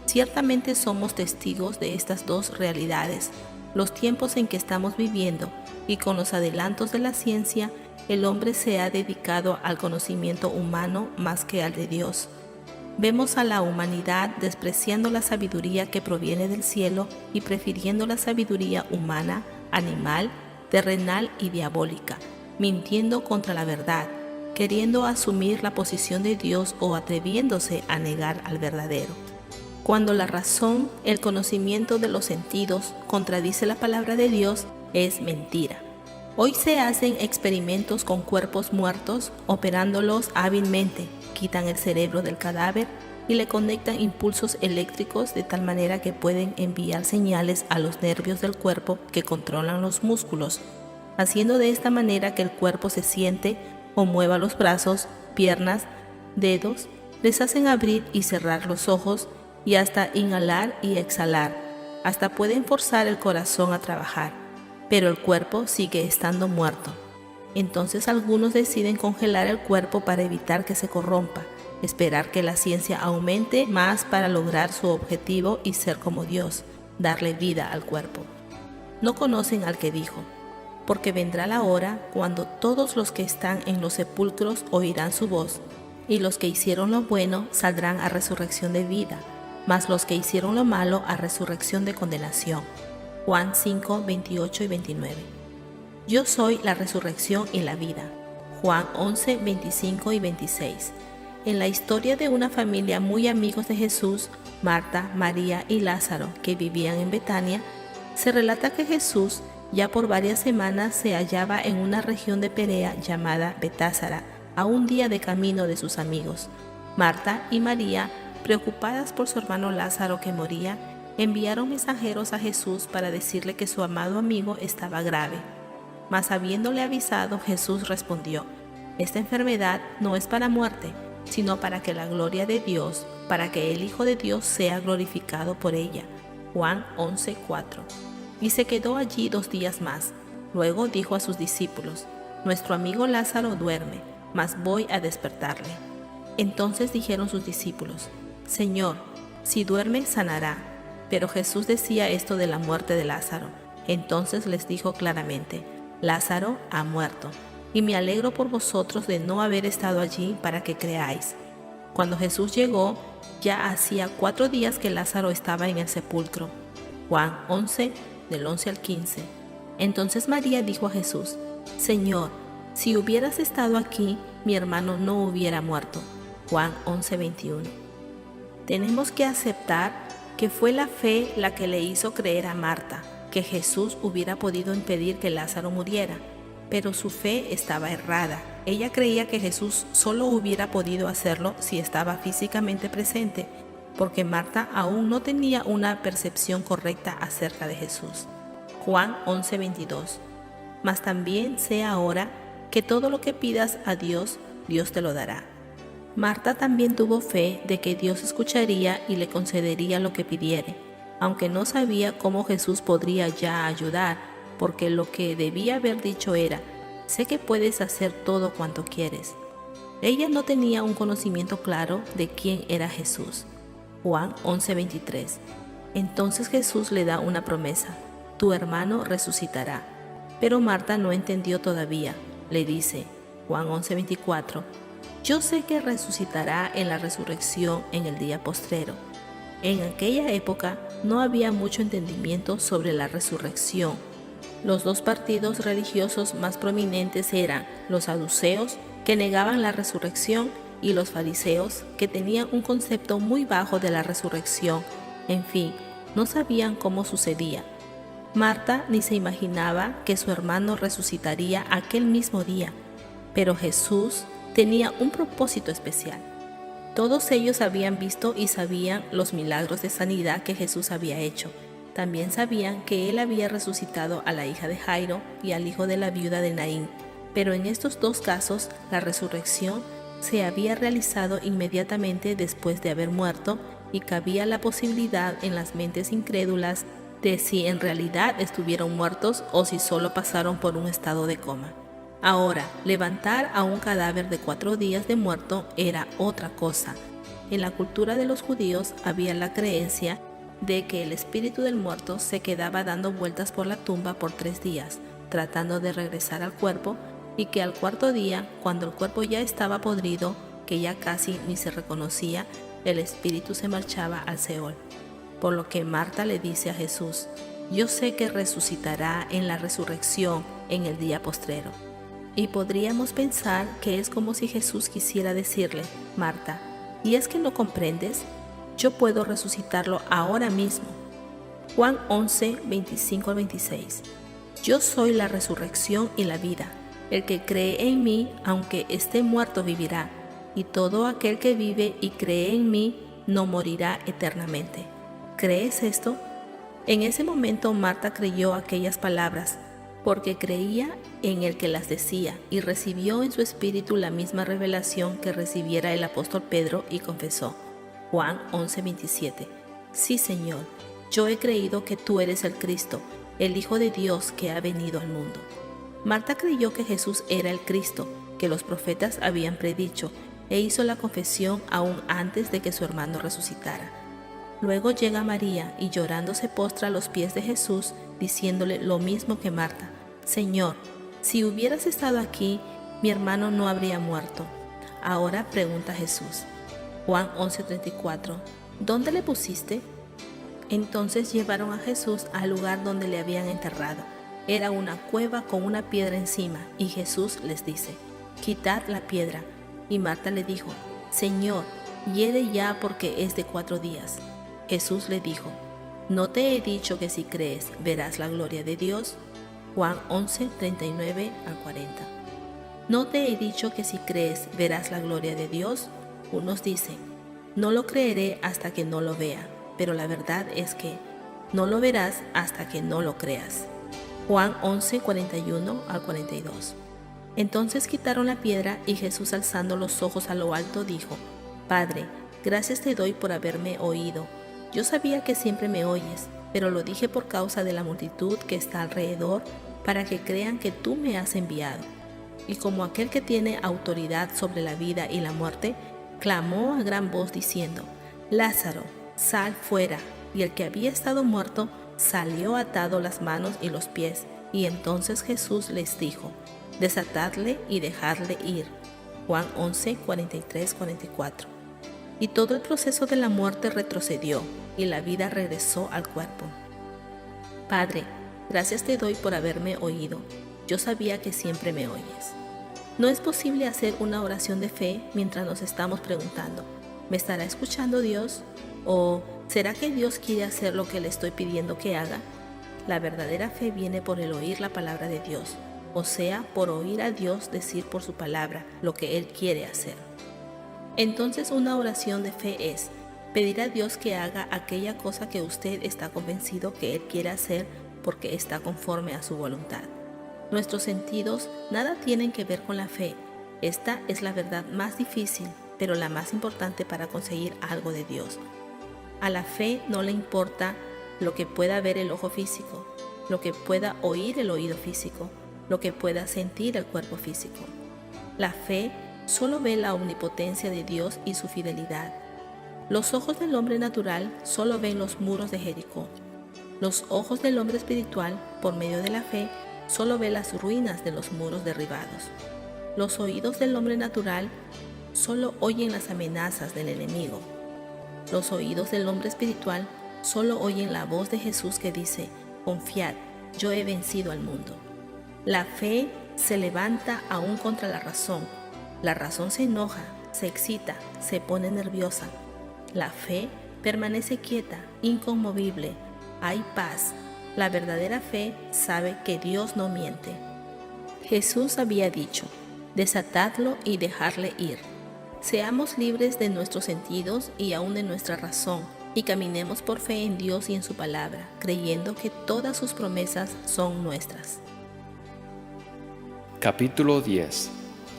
Ciertamente somos testigos de estas dos realidades, los tiempos en que estamos viviendo, y con los adelantos de la ciencia, el hombre se ha dedicado al conocimiento humano más que al de Dios. Vemos a la humanidad despreciando la sabiduría que proviene del cielo y prefiriendo la sabiduría humana, animal, terrenal y diabólica, mintiendo contra la verdad, queriendo asumir la posición de Dios o atreviéndose a negar al verdadero. Cuando la razón, el conocimiento de los sentidos, contradice la palabra de Dios, es mentira. Hoy se hacen experimentos con cuerpos muertos, operándolos hábilmente, quitan el cerebro del cadáver y le conectan impulsos eléctricos de tal manera que pueden enviar señales a los nervios del cuerpo que controlan los músculos, haciendo de esta manera que el cuerpo se siente o mueva los brazos, piernas, dedos, les hacen abrir y cerrar los ojos y hasta inhalar y exhalar, hasta pueden forzar el corazón a trabajar. Pero el cuerpo sigue estando muerto. Entonces algunos deciden congelar el cuerpo para evitar que se corrompa, esperar que la ciencia aumente más para lograr su objetivo y ser como Dios, darle vida al cuerpo. No conocen al que dijo: porque vendrá la hora cuando todos los que están en los sepulcros oirán su voz, y los que hicieron lo bueno saldrán a resurrección de vida, mas los que hicieron lo malo a resurrección de condenación. Juan 5, 28 y 29. Yo soy la resurrección y la vida. Juan 11, 25 y 26. En la historia de una familia muy amigos de Jesús, Marta, María y Lázaro, que vivían en Betania, se relata que Jesús ya por varias semanas se hallaba en una región de Perea llamada Betásara, a un día de camino de sus amigos. Marta y María, preocupadas por su hermano Lázaro que moría, enviaron mensajeros a Jesús para decirle que su amado amigo estaba grave. Mas habiéndole avisado, Jesús respondió: esta enfermedad no es para muerte, sino para que la gloria de Dios, para que el Hijo de Dios sea glorificado por ella. Juan 11:4. Y se quedó allí 2 días más. Luego dijo a sus discípulos: nuestro amigo Lázaro duerme, mas voy a despertarle. Entonces dijeron sus discípulos: Señor, si duerme, sanará. Pero Jesús decía esto de la muerte de Lázaro. Entonces les dijo claramente: Lázaro ha muerto, y me alegro por vosotros de no haber estado allí para que creáis. Cuando Jesús llegó, ya hacía 4 días que Lázaro estaba en el sepulcro. Juan 11, del 11 al 15. Entonces María dijo a Jesús: Señor, si hubieras estado aquí, mi hermano no hubiera muerto. Juan 11, 21. Tenemos que aceptar que fue la fe la que le hizo creer a Marta que Jesús hubiera podido impedir que Lázaro muriera, pero su fe estaba errada. Ella creía que Jesús solo hubiera podido hacerlo si estaba físicamente presente, porque Marta aún no tenía una percepción correcta acerca de Jesús. Juan 11:22. Mas también sé ahora que todo lo que pidas a Dios, Dios te lo dará. Marta también tuvo fe de que Dios escucharía y le concedería lo que pidiere, aunque no sabía cómo Jesús podría ya ayudar, porque lo que debía haber dicho era: sé que puedes hacer todo cuanto quieres. Ella no tenía un conocimiento claro de quién era Jesús. Juan 11:23. Entonces Jesús le da una promesa: tu hermano resucitará. Pero Marta no entendió todavía. Le dice, Juan 11:24, yo sé que resucitará en la resurrección en el día postrero. En aquella época no había mucho entendimiento sobre la resurrección. Los dos partidos religiosos más prominentes eran los saduceos, que negaban la resurrección, y los fariseos, que tenían un concepto muy bajo de la resurrección. En fin, no sabían cómo sucedía. Marta ni se imaginaba que su hermano resucitaría aquel mismo día, pero Jesús tenía un propósito especial. Todos ellos habían visto y sabían los milagros de sanidad que Jesús había hecho. También sabían que él había resucitado a la hija de Jairo y al hijo de la viuda de Naín, pero en estos dos casos la resurrección se había realizado inmediatamente después de haber muerto, y cabía la posibilidad en las mentes incrédulas de si en realidad estuvieron muertos o si solo pasaron por un estado de coma. Ahora, levantar a un cadáver de 4 días de muerto era otra cosa. En la cultura de los judíos había la creencia de que el espíritu del muerto se quedaba dando vueltas por la tumba por 3 días, tratando de regresar al cuerpo, y que al 4.º día, cuando el cuerpo ya estaba podrido, que ya casi ni se reconocía, el espíritu se marchaba al Seol. Por lo que Marta le dice a Jesús: yo sé que resucitará en la resurrección en el día postrero. Y podríamos pensar que es como si Jesús quisiera decirle: Marta, ¿y es que no comprendes? Yo puedo resucitarlo ahora mismo. Juan 11, 25 al 26. Yo soy la resurrección y la vida. El que cree en mí, aunque esté muerto, vivirá. Y todo aquel que vive y cree en mí no morirá eternamente. ¿Crees esto? En ese momento Marta creyó aquellas palabras, porque creía en el que las decía, y recibió en su espíritu la misma revelación que recibiera el apóstol Pedro, y confesó. Juan 11:27. Sí, Señor, yo he creído que tú eres el Cristo, el Hijo de Dios que ha venido al mundo. Marta creyó que Jesús era el Cristo, que los profetas habían predicho, e hizo la confesión aún antes de que su hermano resucitara. Luego llega María y llorando se postra a los pies de Jesús, diciéndole lo mismo que Marta: Señor, si hubieras estado aquí, mi hermano no habría muerto. Ahora pregunta Jesús. Juan 11:34. ¿Dónde le pusiste? Entonces llevaron a Jesús al lugar donde le habían enterrado. Era una cueva con una piedra encima, y Jesús les dice: quitad la piedra. Y Marta le dijo: Señor, hiede ya, porque es de 4 días. Jesús le dijo: ¿no te he dicho que si crees verás la gloria de Dios? Juan 11, 39 al 40. ¿No te he dicho que si crees verás la gloria de Dios? Unos dicen: no lo creeré hasta que no lo vea, pero la verdad es que no lo verás hasta que no lo creas. Juan 11, 41 al 42. Entonces quitaron la piedra, y Jesús, alzando los ojos a lo alto, dijo: Padre, gracias te doy por haberme oído. Yo sabía que siempre me oyes, pero lo dije por causa de la multitud que está alrededor, para que crean que tú me has enviado. Y como aquel que tiene autoridad sobre la vida y la muerte, clamó a gran voz diciendo: Lázaro, sal fuera. Y el que había estado muerto salió atado las manos y los pies. Y entonces Jesús les dijo: desatadle y dejadle ir. Juan 11, 43, 44. Y todo el proceso de la muerte retrocedió, y la vida regresó al cuerpo. Padre, gracias te doy por haberme oído. Yo sabía que siempre me oyes. No es posible hacer una oración de fe mientras nos estamos preguntando: ¿me estará escuchando Dios? ¿O será que Dios quiere hacer lo que le estoy pidiendo que haga? La verdadera fe viene por el oír la palabra de Dios, o sea, por oír a Dios decir por su palabra lo que Él quiere hacer. Entonces, una oración de fe es pedir a Dios que haga aquella cosa que usted está convencido que Él quiere hacer porque está conforme a su voluntad. Nuestros sentidos nada tienen que ver con la fe. Esta es la verdad más difícil, pero la más importante para conseguir algo de Dios. A la fe no le importa lo que pueda ver el ojo físico, lo que pueda oír el oído físico, lo que pueda sentir el cuerpo físico. La fe solo ve la omnipotencia de Dios y su fidelidad. Los ojos del hombre natural solo ven los muros de Jericó. Los ojos del hombre espiritual, por medio de la fe, solo ven las ruinas de los muros derribados. Los oídos del hombre natural solo oyen las amenazas del enemigo. Los oídos del hombre espiritual solo oyen la voz de Jesús que dice: confiad, yo he vencido al mundo. La fe se levanta aún contra la razón. La razón se enoja, se excita, se pone nerviosa. La fe permanece quieta, inconmovible. Hay paz. La verdadera fe sabe que Dios no miente. Jesús había dicho: desatadlo y dejarle ir. Seamos libres de nuestros sentidos y aún de nuestra razón, y caminemos por fe en Dios y en su palabra, creyendo que todas sus promesas son nuestras. Capítulo 10.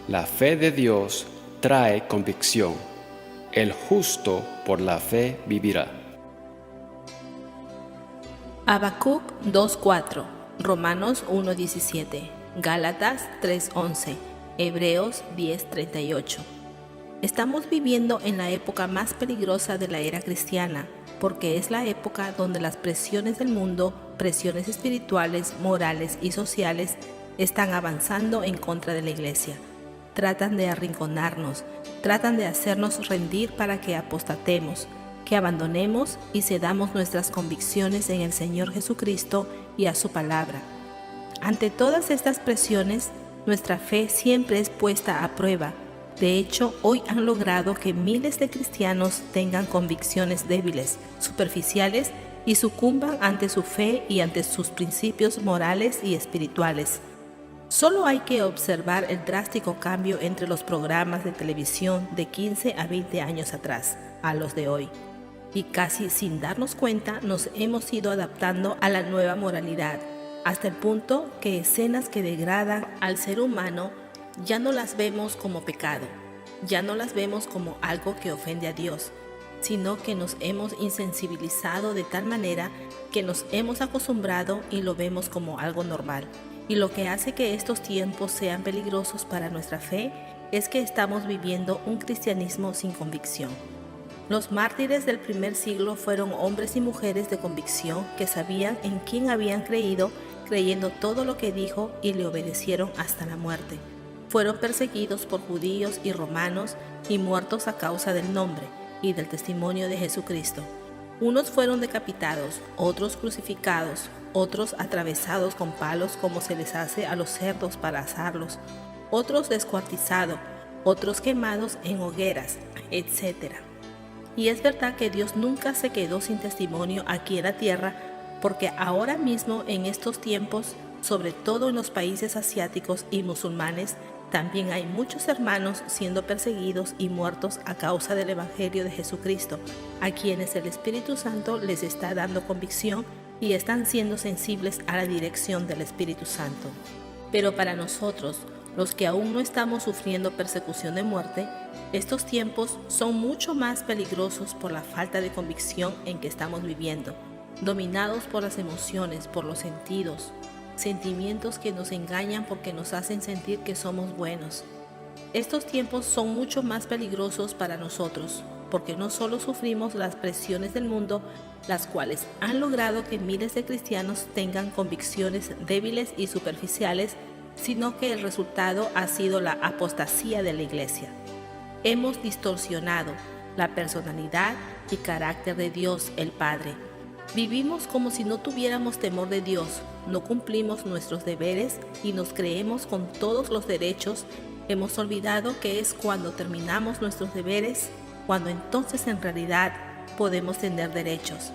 La fe de Dios trae convicción. El justo por la fe vivirá. Habacuc 2:4, Romanos 1:17, Gálatas 3:11, Hebreos 10:38. Estamos viviendo en la época más peligrosa de la era cristiana, porque es la época donde las presiones del mundo, presiones espirituales, morales y sociales, están avanzando en contra de la iglesia. Tratan de arrinconarnos, tratan de hacernos rendir para que apostatemos, que abandonemos y cedamos nuestras convicciones en el Señor Jesucristo y a su palabra. Ante todas estas presiones, nuestra fe siempre es puesta a prueba. De hecho, hoy han logrado que miles de cristianos tengan convicciones débiles, superficiales y sucumban ante su fe y ante sus principios morales y espirituales. Solo hay que observar el drástico cambio entre los programas de televisión de 15 a 20 años atrás a los de hoy. Y casi sin darnos cuenta nos hemos ido adaptando a la nueva moralidad, hasta el punto que escenas que degradan al ser humano ya no las vemos como pecado, ya no las vemos como algo que ofende a Dios, sino que nos hemos insensibilizado de tal manera que nos hemos acostumbrado y lo vemos como algo normal. Y lo que hace que estos tiempos sean peligrosos para nuestra fe es que estamos viviendo un cristianismo sin convicción. Los mártires del primer siglo fueron hombres y mujeres de convicción que sabían en quién habían creído, creyendo todo lo que dijo y le obedecieron hasta la muerte. Fueron perseguidos por judíos y romanos y muertos a causa del nombre y del testimonio de Jesucristo. Unos fueron decapitados, otros crucificados, otros atravesados con palos como se les hace a los cerdos para asarlos, otros descuartizados, otros quemados en hogueras, etc. Y es verdad que Dios nunca se quedó sin testimonio aquí en la tierra, porque ahora mismo en estos tiempos, sobre todo en los países asiáticos y musulmanes, también hay muchos hermanos siendo perseguidos y muertos a causa del Evangelio de Jesucristo, a quienes el Espíritu Santo les está dando convicción y están siendo sensibles a la dirección del Espíritu Santo. Pero para nosotros, los que aún no estamos sufriendo persecución de muerte, estos tiempos son mucho más peligrosos por la falta de convicción en que estamos viviendo, dominados por las emociones, por los sentimientos que nos engañan porque nos hacen sentir que somos buenos. Estos tiempos son mucho más peligrosos para nosotros, porque no solo sufrimos las presiones del mundo, las cuales han logrado que miles de cristianos tengan convicciones débiles y superficiales, sino que el resultado ha sido la apostasía de la iglesia. Hemos distorsionado la personalidad y carácter de Dios el Padre. Vivimos como si no tuviéramos temor de Dios, no cumplimos nuestros deberes y nos creemos con todos los derechos. Hemos olvidado que es cuando terminamos nuestros deberes, cuando entonces en realidad podemos tener derechos.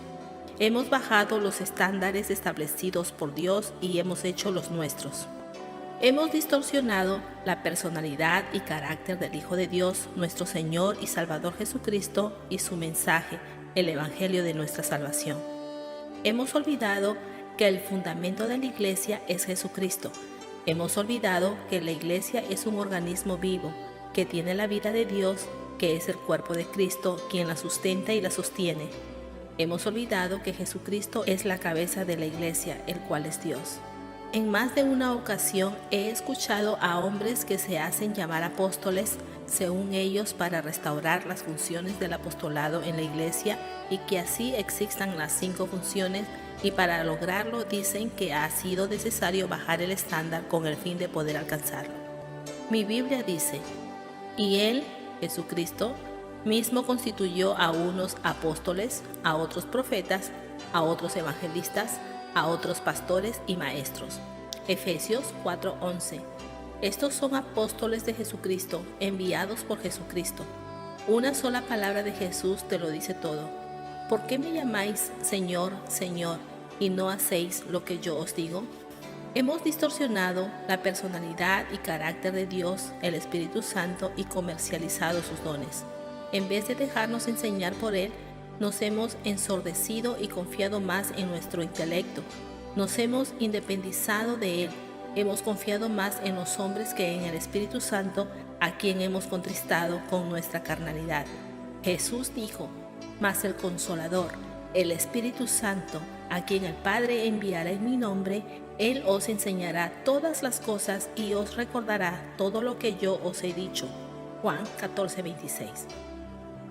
Hemos bajado los estándares establecidos por Dios y hemos hecho los nuestros. Hemos distorsionado la personalidad y carácter del Hijo de Dios, nuestro Señor y Salvador Jesucristo, y su mensaje, el Evangelio de nuestra salvación. Hemos olvidado que el fundamento de la iglesia es Jesucristo. Hemos olvidado que la iglesia es un organismo vivo, que tiene la vida de Dios, que es el cuerpo de Cristo, quien la sustenta y la sostiene. Hemos olvidado que Jesucristo es la cabeza de la Iglesia, el cual es Dios. En más de una ocasión he escuchado a hombres que se hacen llamar apóstoles, según ellos, para restaurar las funciones del apostolado en la Iglesia y que así existan las 5 funciones, y para lograrlo dicen que ha sido necesario bajar el estándar con el fin de poder alcanzarlo. Mi Biblia dice: y Él, Jesucristo, mismo constituyó a unos apóstoles, a otros profetas, a otros evangelistas, a otros pastores y maestros. Efesios 4:11. Estos son apóstoles de Jesucristo, enviados por Jesucristo. Una sola palabra de Jesús te lo dice todo. ¿Por qué me llamáis Señor, Señor, y no hacéis lo que yo os digo? Hemos distorsionado la personalidad y carácter de Dios, el Espíritu Santo, y comercializado sus dones. En vez de dejarnos enseñar por Él, nos hemos ensordecido y confiado más en nuestro intelecto. Nos hemos independizado de Él. Hemos confiado más en los hombres que en el Espíritu Santo, a quien hemos contristado con nuestra carnalidad. Jesús dijo: mas el Consolador, el Espíritu Santo, a quien el Padre enviará en mi nombre, Él os enseñará todas las cosas y os recordará todo lo que yo os he dicho. Juan 14:26.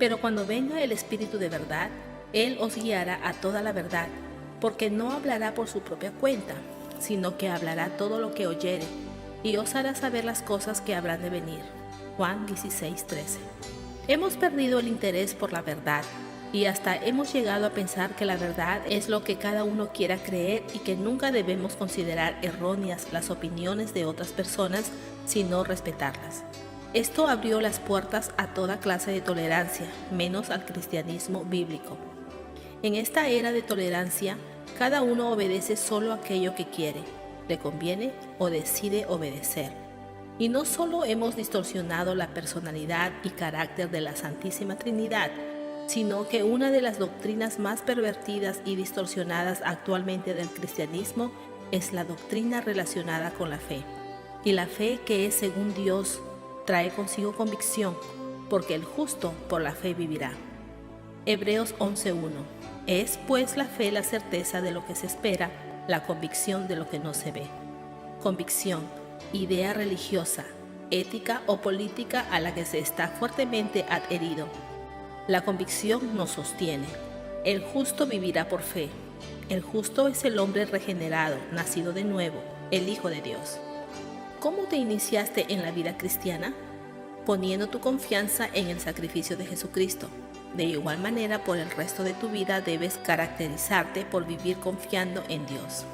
Pero cuando venga el Espíritu de verdad, Él os guiará a toda la verdad, porque no hablará por su propia cuenta, sino que hablará todo lo que oyere, y os hará saber las cosas que habrán de venir. Juan 16:13. Hemos perdido el interés por la verdad, y hasta hemos llegado a pensar que la verdad es lo que cada uno quiera creer y que nunca debemos considerar erróneas las opiniones de otras personas, sino respetarlas. Esto abrió las puertas a toda clase de tolerancia, menos al cristianismo bíblico. En esta era de tolerancia, cada uno obedece solo aquello que quiere, le conviene o decide obedecer. Y no solo hemos distorsionado la personalidad y carácter de la Santísima Trinidad, sino que una de las doctrinas más pervertidas y distorsionadas actualmente del cristianismo es la doctrina relacionada con la fe. Y la fe, que es según Dios, trae consigo convicción, porque el justo por la fe vivirá. Hebreos 11:1. Es pues la fe la certeza de lo que se espera, la convicción de lo que no se ve. Convicción, idea religiosa, ética o política a la que se está fuertemente adherido. La convicción nos sostiene. El justo vivirá por fe. El justo es el hombre regenerado, nacido de nuevo, el Hijo de Dios. ¿Cómo te iniciaste en la vida cristiana? Poniendo tu confianza en el sacrificio de Jesucristo. De igual manera, por el resto de tu vida debes caracterizarte por vivir confiando en Dios.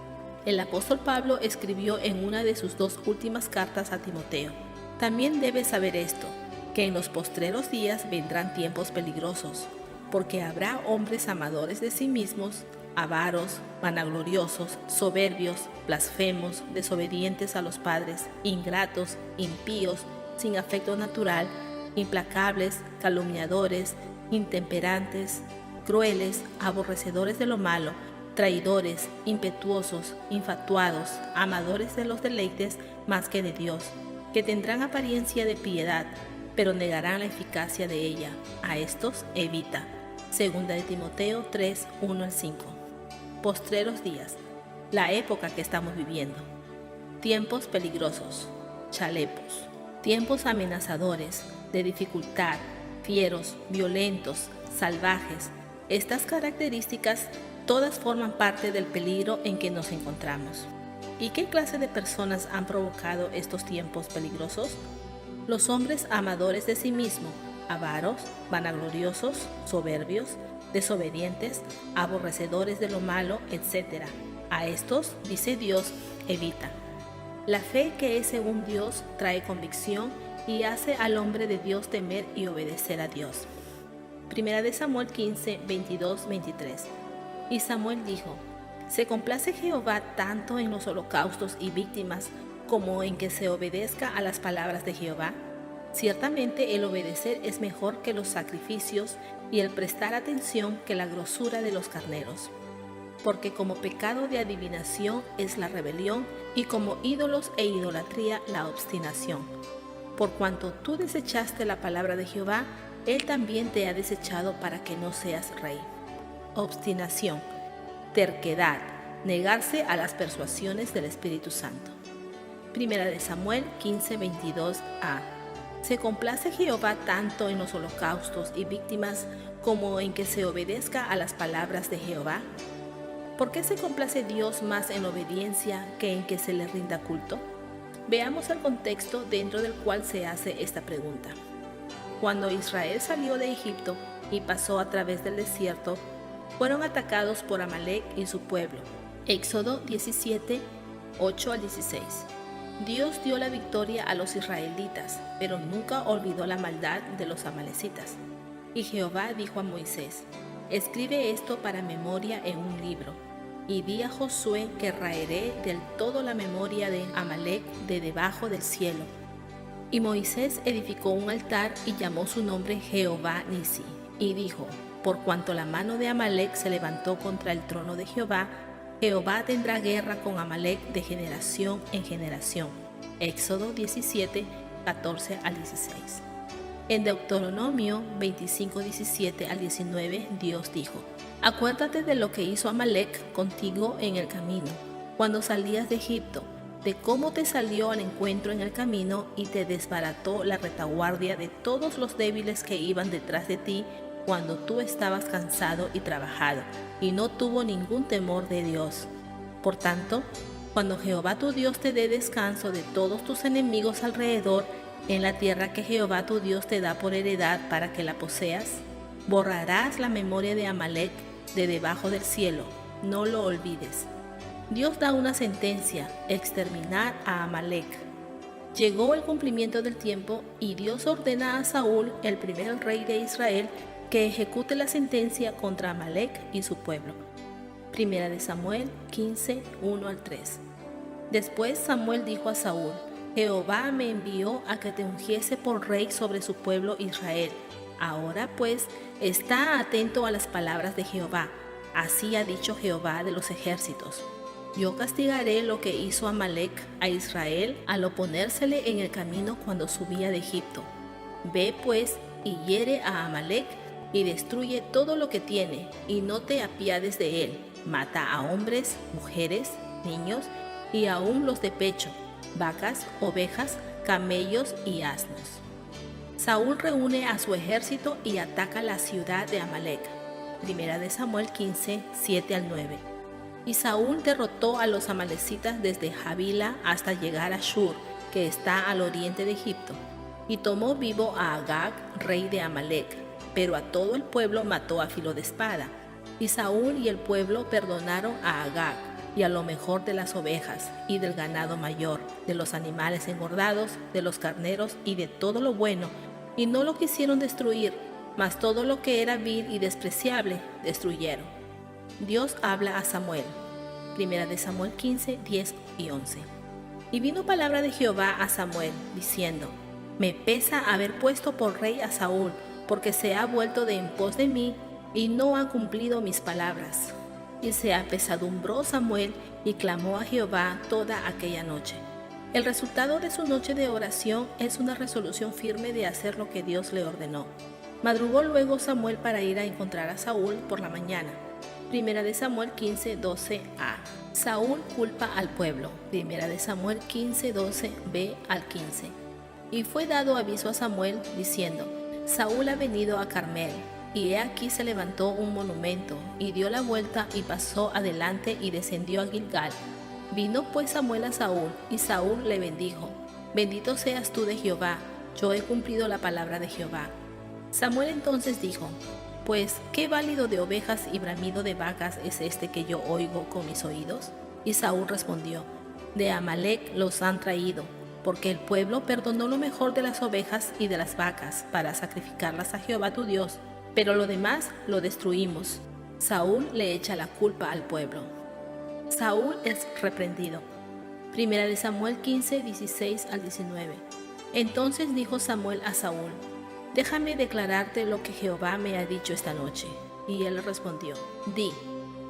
El apóstol Pablo escribió en una de sus 2 últimas cartas a Timoteo: también debes saber esto, que en los postreros días vendrán tiempos peligrosos, porque habrá hombres amadores de sí mismos, avaros, vanagloriosos, soberbios, blasfemos, desobedientes a los padres, ingratos, impíos, sin afecto natural, implacables, calumniadores, intemperantes, crueles, aborrecedores de lo malo, traidores, impetuosos, infatuados, amadores de los deleites más que de Dios, que tendrán apariencia de piedad, pero negarán la eficacia de ella. A estos evita. Segunda de Timoteo 3, 1-5. Postreros días, la época que estamos viviendo. Tiempos peligrosos, chalepos, tiempos amenazadores, de dificultad, fieros, violentos, salvajes. Estas características todas forman parte del peligro en que nos encontramos. ¿Y qué clase de personas han provocado estos tiempos peligrosos? Los hombres amadores de sí mismos, avaros, vanagloriosos, soberbios, desobedientes, aborrecedores de lo malo, etc. A estos, dice Dios, evita. La fe, que es según Dios, trae convicción y hace al hombre de Dios temer y obedecer a Dios. Primera de Samuel 15, 22-23. Y Samuel dijo: ¿se complace Jehová tanto en los holocaustos y víctimas como en que se obedezca a las palabras de Jehová? Ciertamente el obedecer es mejor que los sacrificios y el prestar atención que la grosura de los carneros. Porque como pecado de adivinación es la rebelión, y como ídolos e idolatría la obstinación. Por cuanto tú desechaste la palabra de Jehová, Él también te ha desechado para que no seas rey. Obstinación, terquedad, negarse a las persuasiones del Espíritu Santo. Primera de Samuel 15:22a. Se complace Jehová tanto en los holocaustos y víctimas como en que se obedezca a las palabras de Jehová. ¿Por qué se complace Dios más en obediencia que en que se le rinda culto? Veamos el contexto dentro del cual se hace esta pregunta. Cuando Israel salió de Egipto y pasó a través del desierto, fueron atacados por Amalek y su pueblo. Éxodo 17, 8 al 16. Dios dio la victoria a los israelitas, pero nunca olvidó la maldad de los amalecitas. Y Jehová dijo a Moisés: escribe esto para memoria en un libro, y di a Josué que raeré del todo la memoria de Amalek de debajo del cielo. Y Moisés edificó un altar y llamó su nombre Jehová Nisi, y dijo: por cuanto la mano de Amalek se levantó contra el trono de Jehová, Jehová tendrá guerra con Amalek de generación en generación. Éxodo 17, 14 al 16. En Deuteronomio 25, 17 al 19, Dios dijo: acuérdate de lo que hizo Amalek contigo en el camino, cuando salías de Egipto, de cómo te salió al encuentro en el camino y te desbarató la retaguardia de todos los débiles que iban detrás de ti cuando tú estabas cansado y trabajado, y no tuvo ningún temor de Dios. Por tanto, cuando Jehová tu Dios te dé descanso de todos tus enemigos alrededor, en la tierra que Jehová tu Dios te da por heredad para que la poseas, borrarás la memoria de Amalek de debajo del cielo, no lo olvides. Dios da una sentencia: exterminar a Amalek. Llegó el cumplimiento del tiempo y Dios ordena a Saúl, el primer rey de Israel, que ejecute la sentencia contra Amalek y su pueblo. Primera de Samuel 15, 1 al 3. Después Samuel dijo a Saúl: Jehová me envió a que te ungiese por rey sobre su pueblo Israel. Ahora pues, está atento a las palabras de Jehová. Así ha dicho Jehová de los ejércitos: yo castigaré lo que hizo Amalek a Israel al oponérsele en el camino cuando subía de Egipto. Ve pues y hiere a Amalek y destruye todo lo que tiene, y no te apiades de él. Mata a hombres, mujeres, niños y aún los de pecho, vacas, ovejas, camellos y asnos. Saúl reúne a su ejército y ataca la ciudad de Amalek. Primera de Samuel 15, 7 al 9. Y Saúl derrotó a los amalecitas desde Javila hasta llegar a Shur, que está al oriente de Egipto, y tomó vivo a Agag, rey de Amalek, pero a todo el pueblo mató a filo de espada. Y Saúl y el pueblo perdonaron a Agag, y a lo mejor de las ovejas, y del ganado mayor, de los animales engordados, de los carneros, y de todo lo bueno, y no lo quisieron destruir, mas todo lo que era vil y despreciable destruyeron. Dios habla a Samuel. Primera de Samuel 15, 10 y 11. Y vino palabra de Jehová a Samuel, diciendo: me pesa haber puesto por rey a Saúl, porque se ha vuelto de en pos de mí, y no ha cumplido mis palabras. Y se apesadumbró Samuel, y clamó a Jehová toda aquella noche. El resultado de su noche de oración es una resolución firme de hacer lo que Dios le ordenó. Madrugó luego Samuel para ir a encontrar a Saúl por la mañana. Primera de Samuel 15, 12a. Saúl culpa al pueblo. Primera de Samuel 15, 12b al 15. Y fue dado aviso a Samuel, diciendo: Saúl ha venido a Carmel. Y he aquí se levantó un monumento, y dio la vuelta y pasó adelante y descendió a Gilgal. Vino pues Samuel a Saúl, y Saúl le bendijo: bendito seas tú de Jehová, yo he cumplido la palabra de Jehová. Samuel entonces dijo: pues, ¿qué válido de ovejas y bramido de vacas es este que yo oigo con mis oídos? Y Saúl respondió: de Amalek los han traído, porque el pueblo perdonó lo mejor de las ovejas y de las vacas para sacrificarlas a Jehová tu Dios, pero lo demás lo destruimos. Saúl le echa la culpa al pueblo. Saúl es reprendido. Primera de Samuel 15, 16 al 19. Entonces dijo Samuel a Saúl: déjame declararte lo que Jehová me ha dicho esta noche. Y él respondió: di.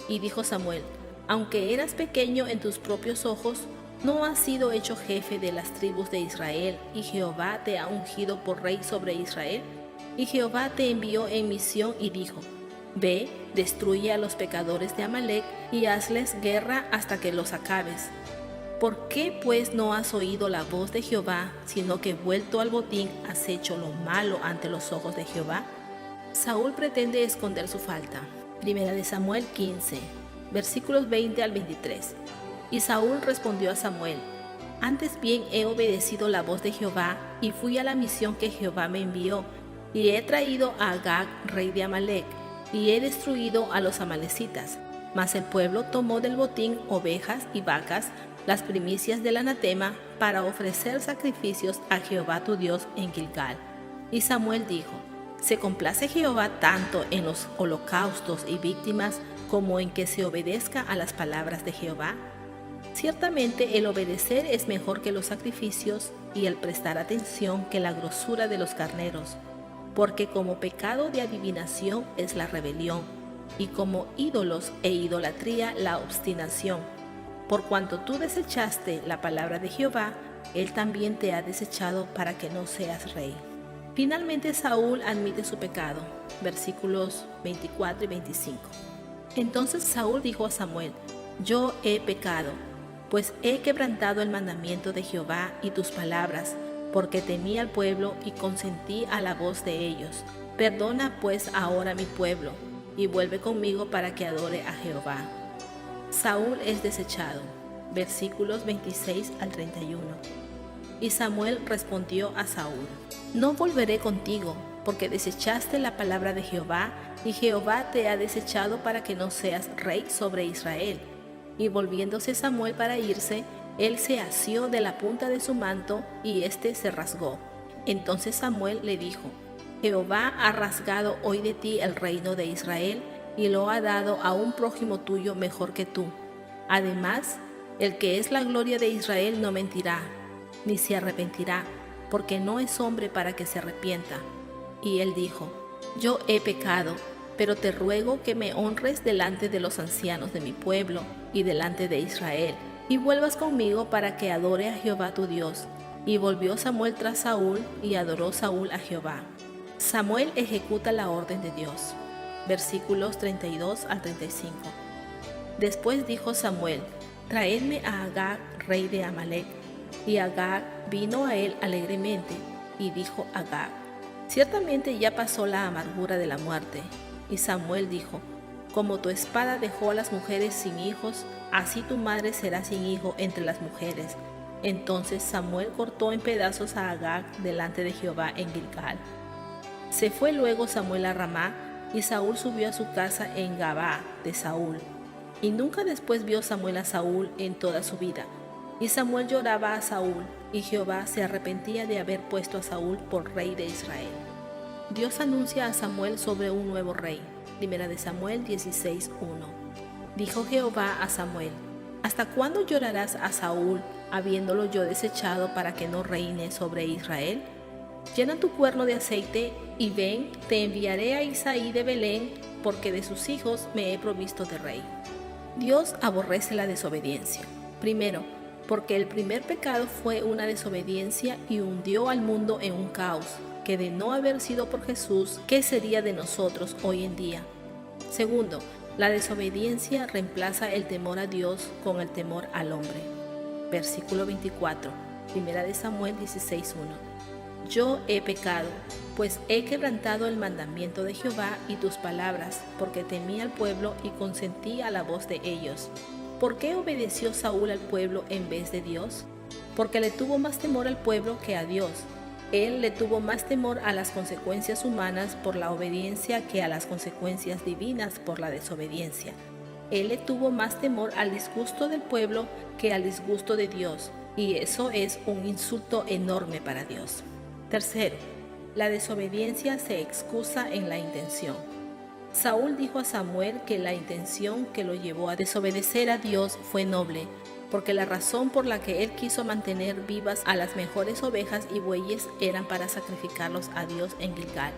Y dijo Samuel: aunque eras pequeño en tus propios ojos, ¿no has sido hecho jefe de las tribus de Israel, y Jehová te ha ungido por rey sobre Israel? Y Jehová te envió en misión y dijo: Ve, destruye a los pecadores de Amalec y hazles guerra hasta que los acabes. ¿Por qué pues no has oído la voz de Jehová, sino que vuelto al botín has hecho lo malo ante los ojos de Jehová? Saúl pretende esconder su falta. Primera de Samuel 15, versículos 20 al 23. Y Saúl respondió a Samuel: Antes bien he obedecido la voz de Jehová y fui a la misión que Jehová me envió, y he traído a Agag, rey de Amalec, y he destruido a los amalecitas. Mas el pueblo tomó del botín ovejas y vacas, las primicias del anatema, para ofrecer sacrificios a Jehová tu Dios en Gilgal. Y Samuel dijo: ¿Se complace Jehová tanto en los holocaustos y víctimas como en que se obedezca a las palabras de Jehová? Ciertamente el obedecer es mejor que los sacrificios y el prestar atención que la grosura de los carneros, porque como pecado de adivinación es la rebelión, y como ídolos e idolatría la obstinación. Por cuanto tú desechaste la palabra de Jehová, él también te ha desechado para que no seas rey. Finalmente Saúl admite su pecado, versículos 24 y 25. Entonces Saúl dijo a Samuel: Yo he pecado, pues he quebrantado el mandamiento de Jehová y tus palabras, porque temí al pueblo y consentí a la voz de ellos. Perdona pues ahora mi pueblo, y vuelve conmigo para que adore a Jehová. Saúl es desechado, versículos 26 al 31. Y Samuel respondió a Saúl: No volveré contigo, porque desechaste la palabra de Jehová, y Jehová te ha desechado para que no seas rey sobre Israel. Y volviéndose Samuel para irse, él se asió de la punta de su manto, y éste se rasgó. Entonces Samuel le dijo: Jehová ha rasgado hoy de ti el reino de Israel, y lo ha dado a un prójimo tuyo mejor que tú. Además, el que es la gloria de Israel no mentirá, ni se arrepentirá, porque no es hombre para que se arrepienta. Y él dijo: Yo he pecado, pero te ruego que me honres delante de los ancianos de mi pueblo y delante de Israel, y vuelvas conmigo para que adore a Jehová tu Dios. Y volvió Samuel tras Saúl, y adoró Saúl a Jehová. Samuel ejecuta la orden de Dios. Versículos 32 al 35. Después dijo Samuel: Traedme a Agag, rey de Amalec. Y Agag vino a él alegremente, y dijo Agag: Ciertamente ya pasó la amargura de la muerte. Y Samuel dijo: Como tu espada dejó a las mujeres sin hijos, así tu madre será sin hijo entre las mujeres. Entonces Samuel cortó en pedazos a Agag delante de Jehová en Gilgal. Se fue luego Samuel a Ramá, y Saúl subió a su casa en Gabaa de Saúl. Y nunca después vio Samuel a Saúl en toda su vida. Y Samuel lloraba a Saúl, y Jehová se arrepentía de haber puesto a Saúl por rey de Israel. Dios anuncia a Samuel sobre un nuevo rey. Primera de Samuel 16:1. Dijo Jehová a Samuel: ¿Hasta cuándo llorarás a Saúl, habiéndolo yo desechado para que no reine sobre Israel? Llena tu cuerno de aceite, y ven, te enviaré a Isaí de Belén, porque de sus hijos me he provisto de rey. Dios aborrece la desobediencia. Primero, porque el primer pecado fue una desobediencia y hundió al mundo en un caos, que de no haber sido por Jesús, ¿qué sería de nosotros hoy en día? Segundo, la desobediencia reemplaza el temor a Dios con el temor al hombre. Versículo 24, Primera de Samuel 16:1. Yo he pecado, pues he quebrantado el mandamiento de Jehová y tus palabras, porque temí al pueblo y consentí a la voz de ellos. ¿Por qué obedeció Saúl al pueblo en vez de Dios? Porque le tuvo más temor al pueblo que a Dios. Él le tuvo más temor a las consecuencias humanas por la obediencia que a las consecuencias divinas por la desobediencia. Él le tuvo más temor al disgusto del pueblo que al disgusto de Dios, y eso es un insulto enorme para Dios. Tercero, la desobediencia se excusa en la intención. Saúl dijo a Samuel que la intención que lo llevó a desobedecer a Dios fue noble, porque la razón por la que él quiso mantener vivas a las mejores ovejas y bueyes eran para sacrificarlos a Dios en Gilgal.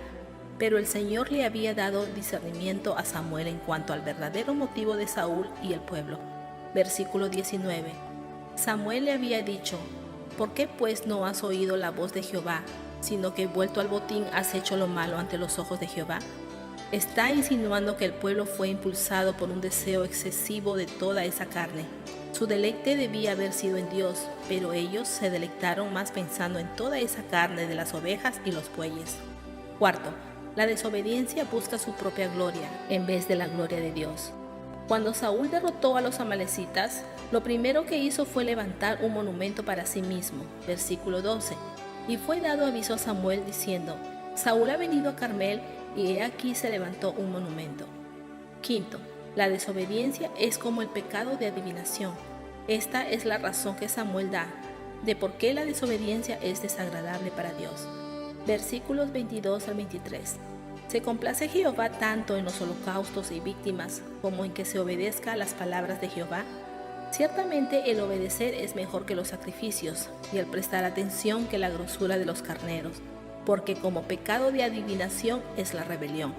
Pero el Señor le había dado discernimiento a Samuel en cuanto al verdadero motivo de Saúl y el pueblo. Versículo 19. Samuel le había dicho: ¿Por qué pues no has oído la voz de Jehová, sino que vuelto al botín has hecho lo malo ante los ojos de Jehová? Está insinuando que el pueblo fue impulsado por un deseo excesivo de toda esa carne. Su deleite debía haber sido en Dios, pero ellos se deleitaron más pensando en toda esa carne de las ovejas y los bueyes. Cuarto, la desobediencia busca su propia gloria en vez de la gloria de Dios. Cuando Saúl derrotó a los amalecitas, lo primero que hizo fue levantar un monumento para sí mismo. Versículo 12. Y fue dado aviso a Samuel diciendo: Saúl ha venido a Carmel, y he aquí se levantó un monumento. Quinto, la desobediencia es como el pecado de adivinación. Esta es la razón que Samuel da de por qué la desobediencia es desagradable para Dios. Versículos 22 al 23. Se complace Jehová tanto en los holocaustos y víctimas como en que se obedezca a las palabras de Jehová. Ciertamente el obedecer es mejor que los sacrificios, y el prestar atención que la grosura de los carneros, porque como pecado de adivinación es la rebelión.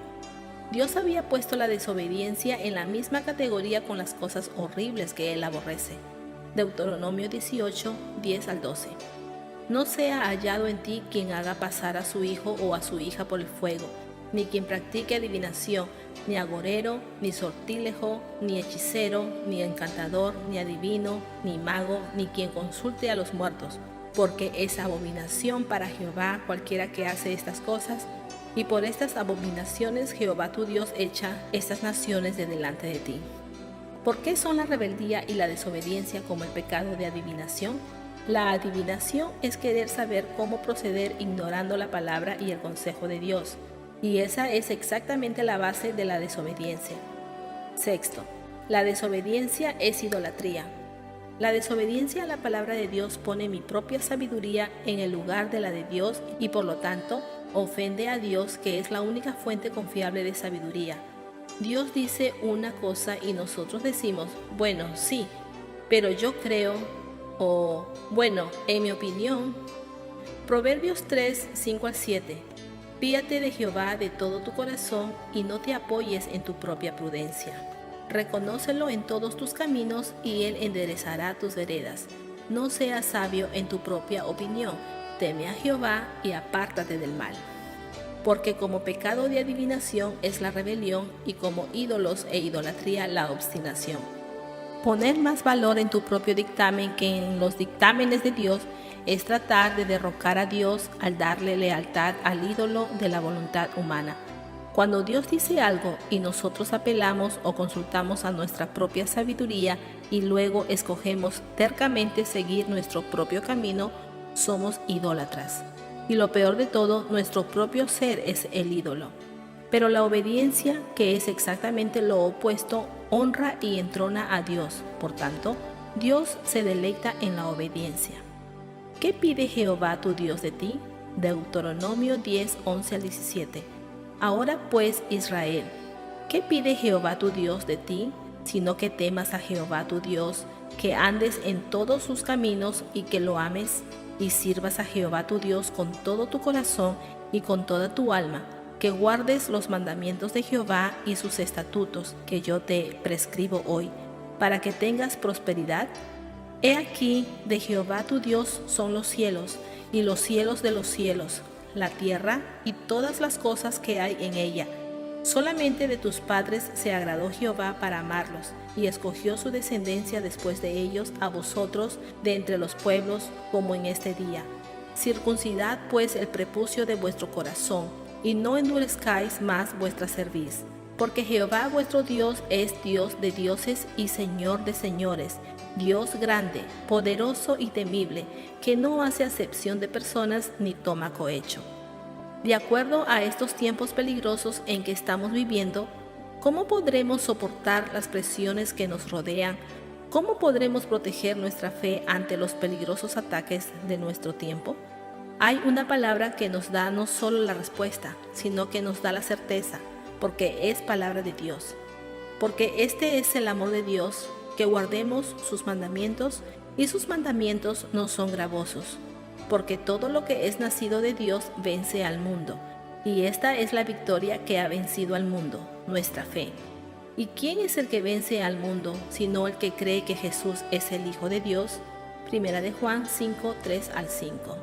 Dios había puesto la desobediencia en la misma categoría con las cosas horribles que Él aborrece. Deuteronomio 18, 10 al 12. No sea hallado en ti quien haga pasar a su hijo o a su hija por el fuego, ni quien practique adivinación, ni agorero, ni sortílejo, ni hechicero, ni encantador, ni adivino, ni mago, ni quien consulte a los muertos, porque es abominación para Jehová cualquiera que hace estas cosas, y por estas abominaciones Jehová tu Dios echa estas naciones de delante de ti. ¿Por qué son la rebeldía y la desobediencia como el pecado de adivinación? La adivinación es querer saber cómo proceder ignorando la palabra y el consejo de Dios, y esa es exactamente la base de la desobediencia. Sexto, la desobediencia es idolatría. La desobediencia a la palabra de Dios pone mi propia sabiduría en el lugar de la de Dios y por lo tanto ofende a Dios, que es la única fuente confiable de sabiduría. Dios dice una cosa y nosotros decimos, bueno, sí, pero yo creo, o bueno, en mi opinión. Proverbios 3, 5 al 7. Fíate de Jehová de todo tu corazón y no te apoyes en tu propia prudencia. Reconócelo en todos tus caminos y Él enderezará tus veredas. No seas sabio en tu propia opinión. Teme a Jehová y apártate del mal. Porque como pecado de adivinación es la rebelión y como ídolos e idolatría la obstinación. Poner más valor en tu propio dictamen que en los dictámenes de Dios es tratar de derrocar a Dios al darle lealtad al ídolo de la voluntad humana. Cuando Dios dice algo y nosotros apelamos o consultamos a nuestra propia sabiduría y luego escogemos tercamente seguir nuestro propio camino, somos idólatras. Y lo peor de todo, nuestro propio ser es el ídolo. Pero la obediencia, que es exactamente lo opuesto, honra y entrona a Dios. Por tanto, Dios se deleita en la obediencia. ¿Qué pide Jehová tu Dios de ti? Deuteronomio 10, 11 al 17. Ahora pues, Israel, ¿qué pide Jehová tu Dios de ti? Sino que temas a Jehová tu Dios, que andes en todos sus caminos y que lo ames, y sirvas a Jehová tu Dios con todo tu corazón y con toda tu alma, que guardes los mandamientos de Jehová y sus estatutos que yo te prescribo hoy, para que tengas prosperidad. He aquí, de Jehová tu Dios son los cielos, y los cielos de los cielos, la tierra y todas las cosas que hay en ella. Solamente de tus padres se agradó Jehová para amarlos, y escogió su descendencia después de ellos a vosotros de entre los pueblos, como en este día. Circuncidad pues el prepucio de vuestro corazón, y no endurezcáis más vuestra cerviz. Porque Jehová vuestro Dios es Dios de dioses y Señor de señores, Dios grande, poderoso y temible, que no hace acepción de personas ni toma cohecho. De acuerdo a estos tiempos peligrosos en que estamos viviendo, ¿cómo podremos soportar las presiones que nos rodean? ¿Cómo podremos proteger nuestra fe ante los peligrosos ataques de nuestro tiempo? Hay una palabra que nos da no solo la respuesta, sino que nos da la certeza, porque es palabra de Dios. Porque este es el amor de Dios, que guardemos sus mandamientos, y sus mandamientos no son gravosos. Porque todo lo que es nacido de Dios vence al mundo, y esta es la victoria que ha vencido al mundo, nuestra fe. ¿Y quién es el que vence al mundo, sino el que cree que Jesús es el Hijo de Dios? Primera de Juan 5, 3 al 5.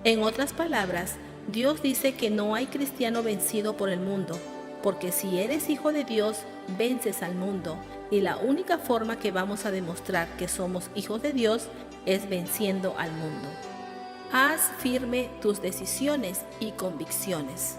En otras palabras, Dios dice que no hay cristiano vencido por el mundo, porque si eres hijo de Dios, vences al mundo, y la única forma que vamos a demostrar que somos hijos de Dios es venciendo al mundo. Haz firme tus decisiones y convicciones.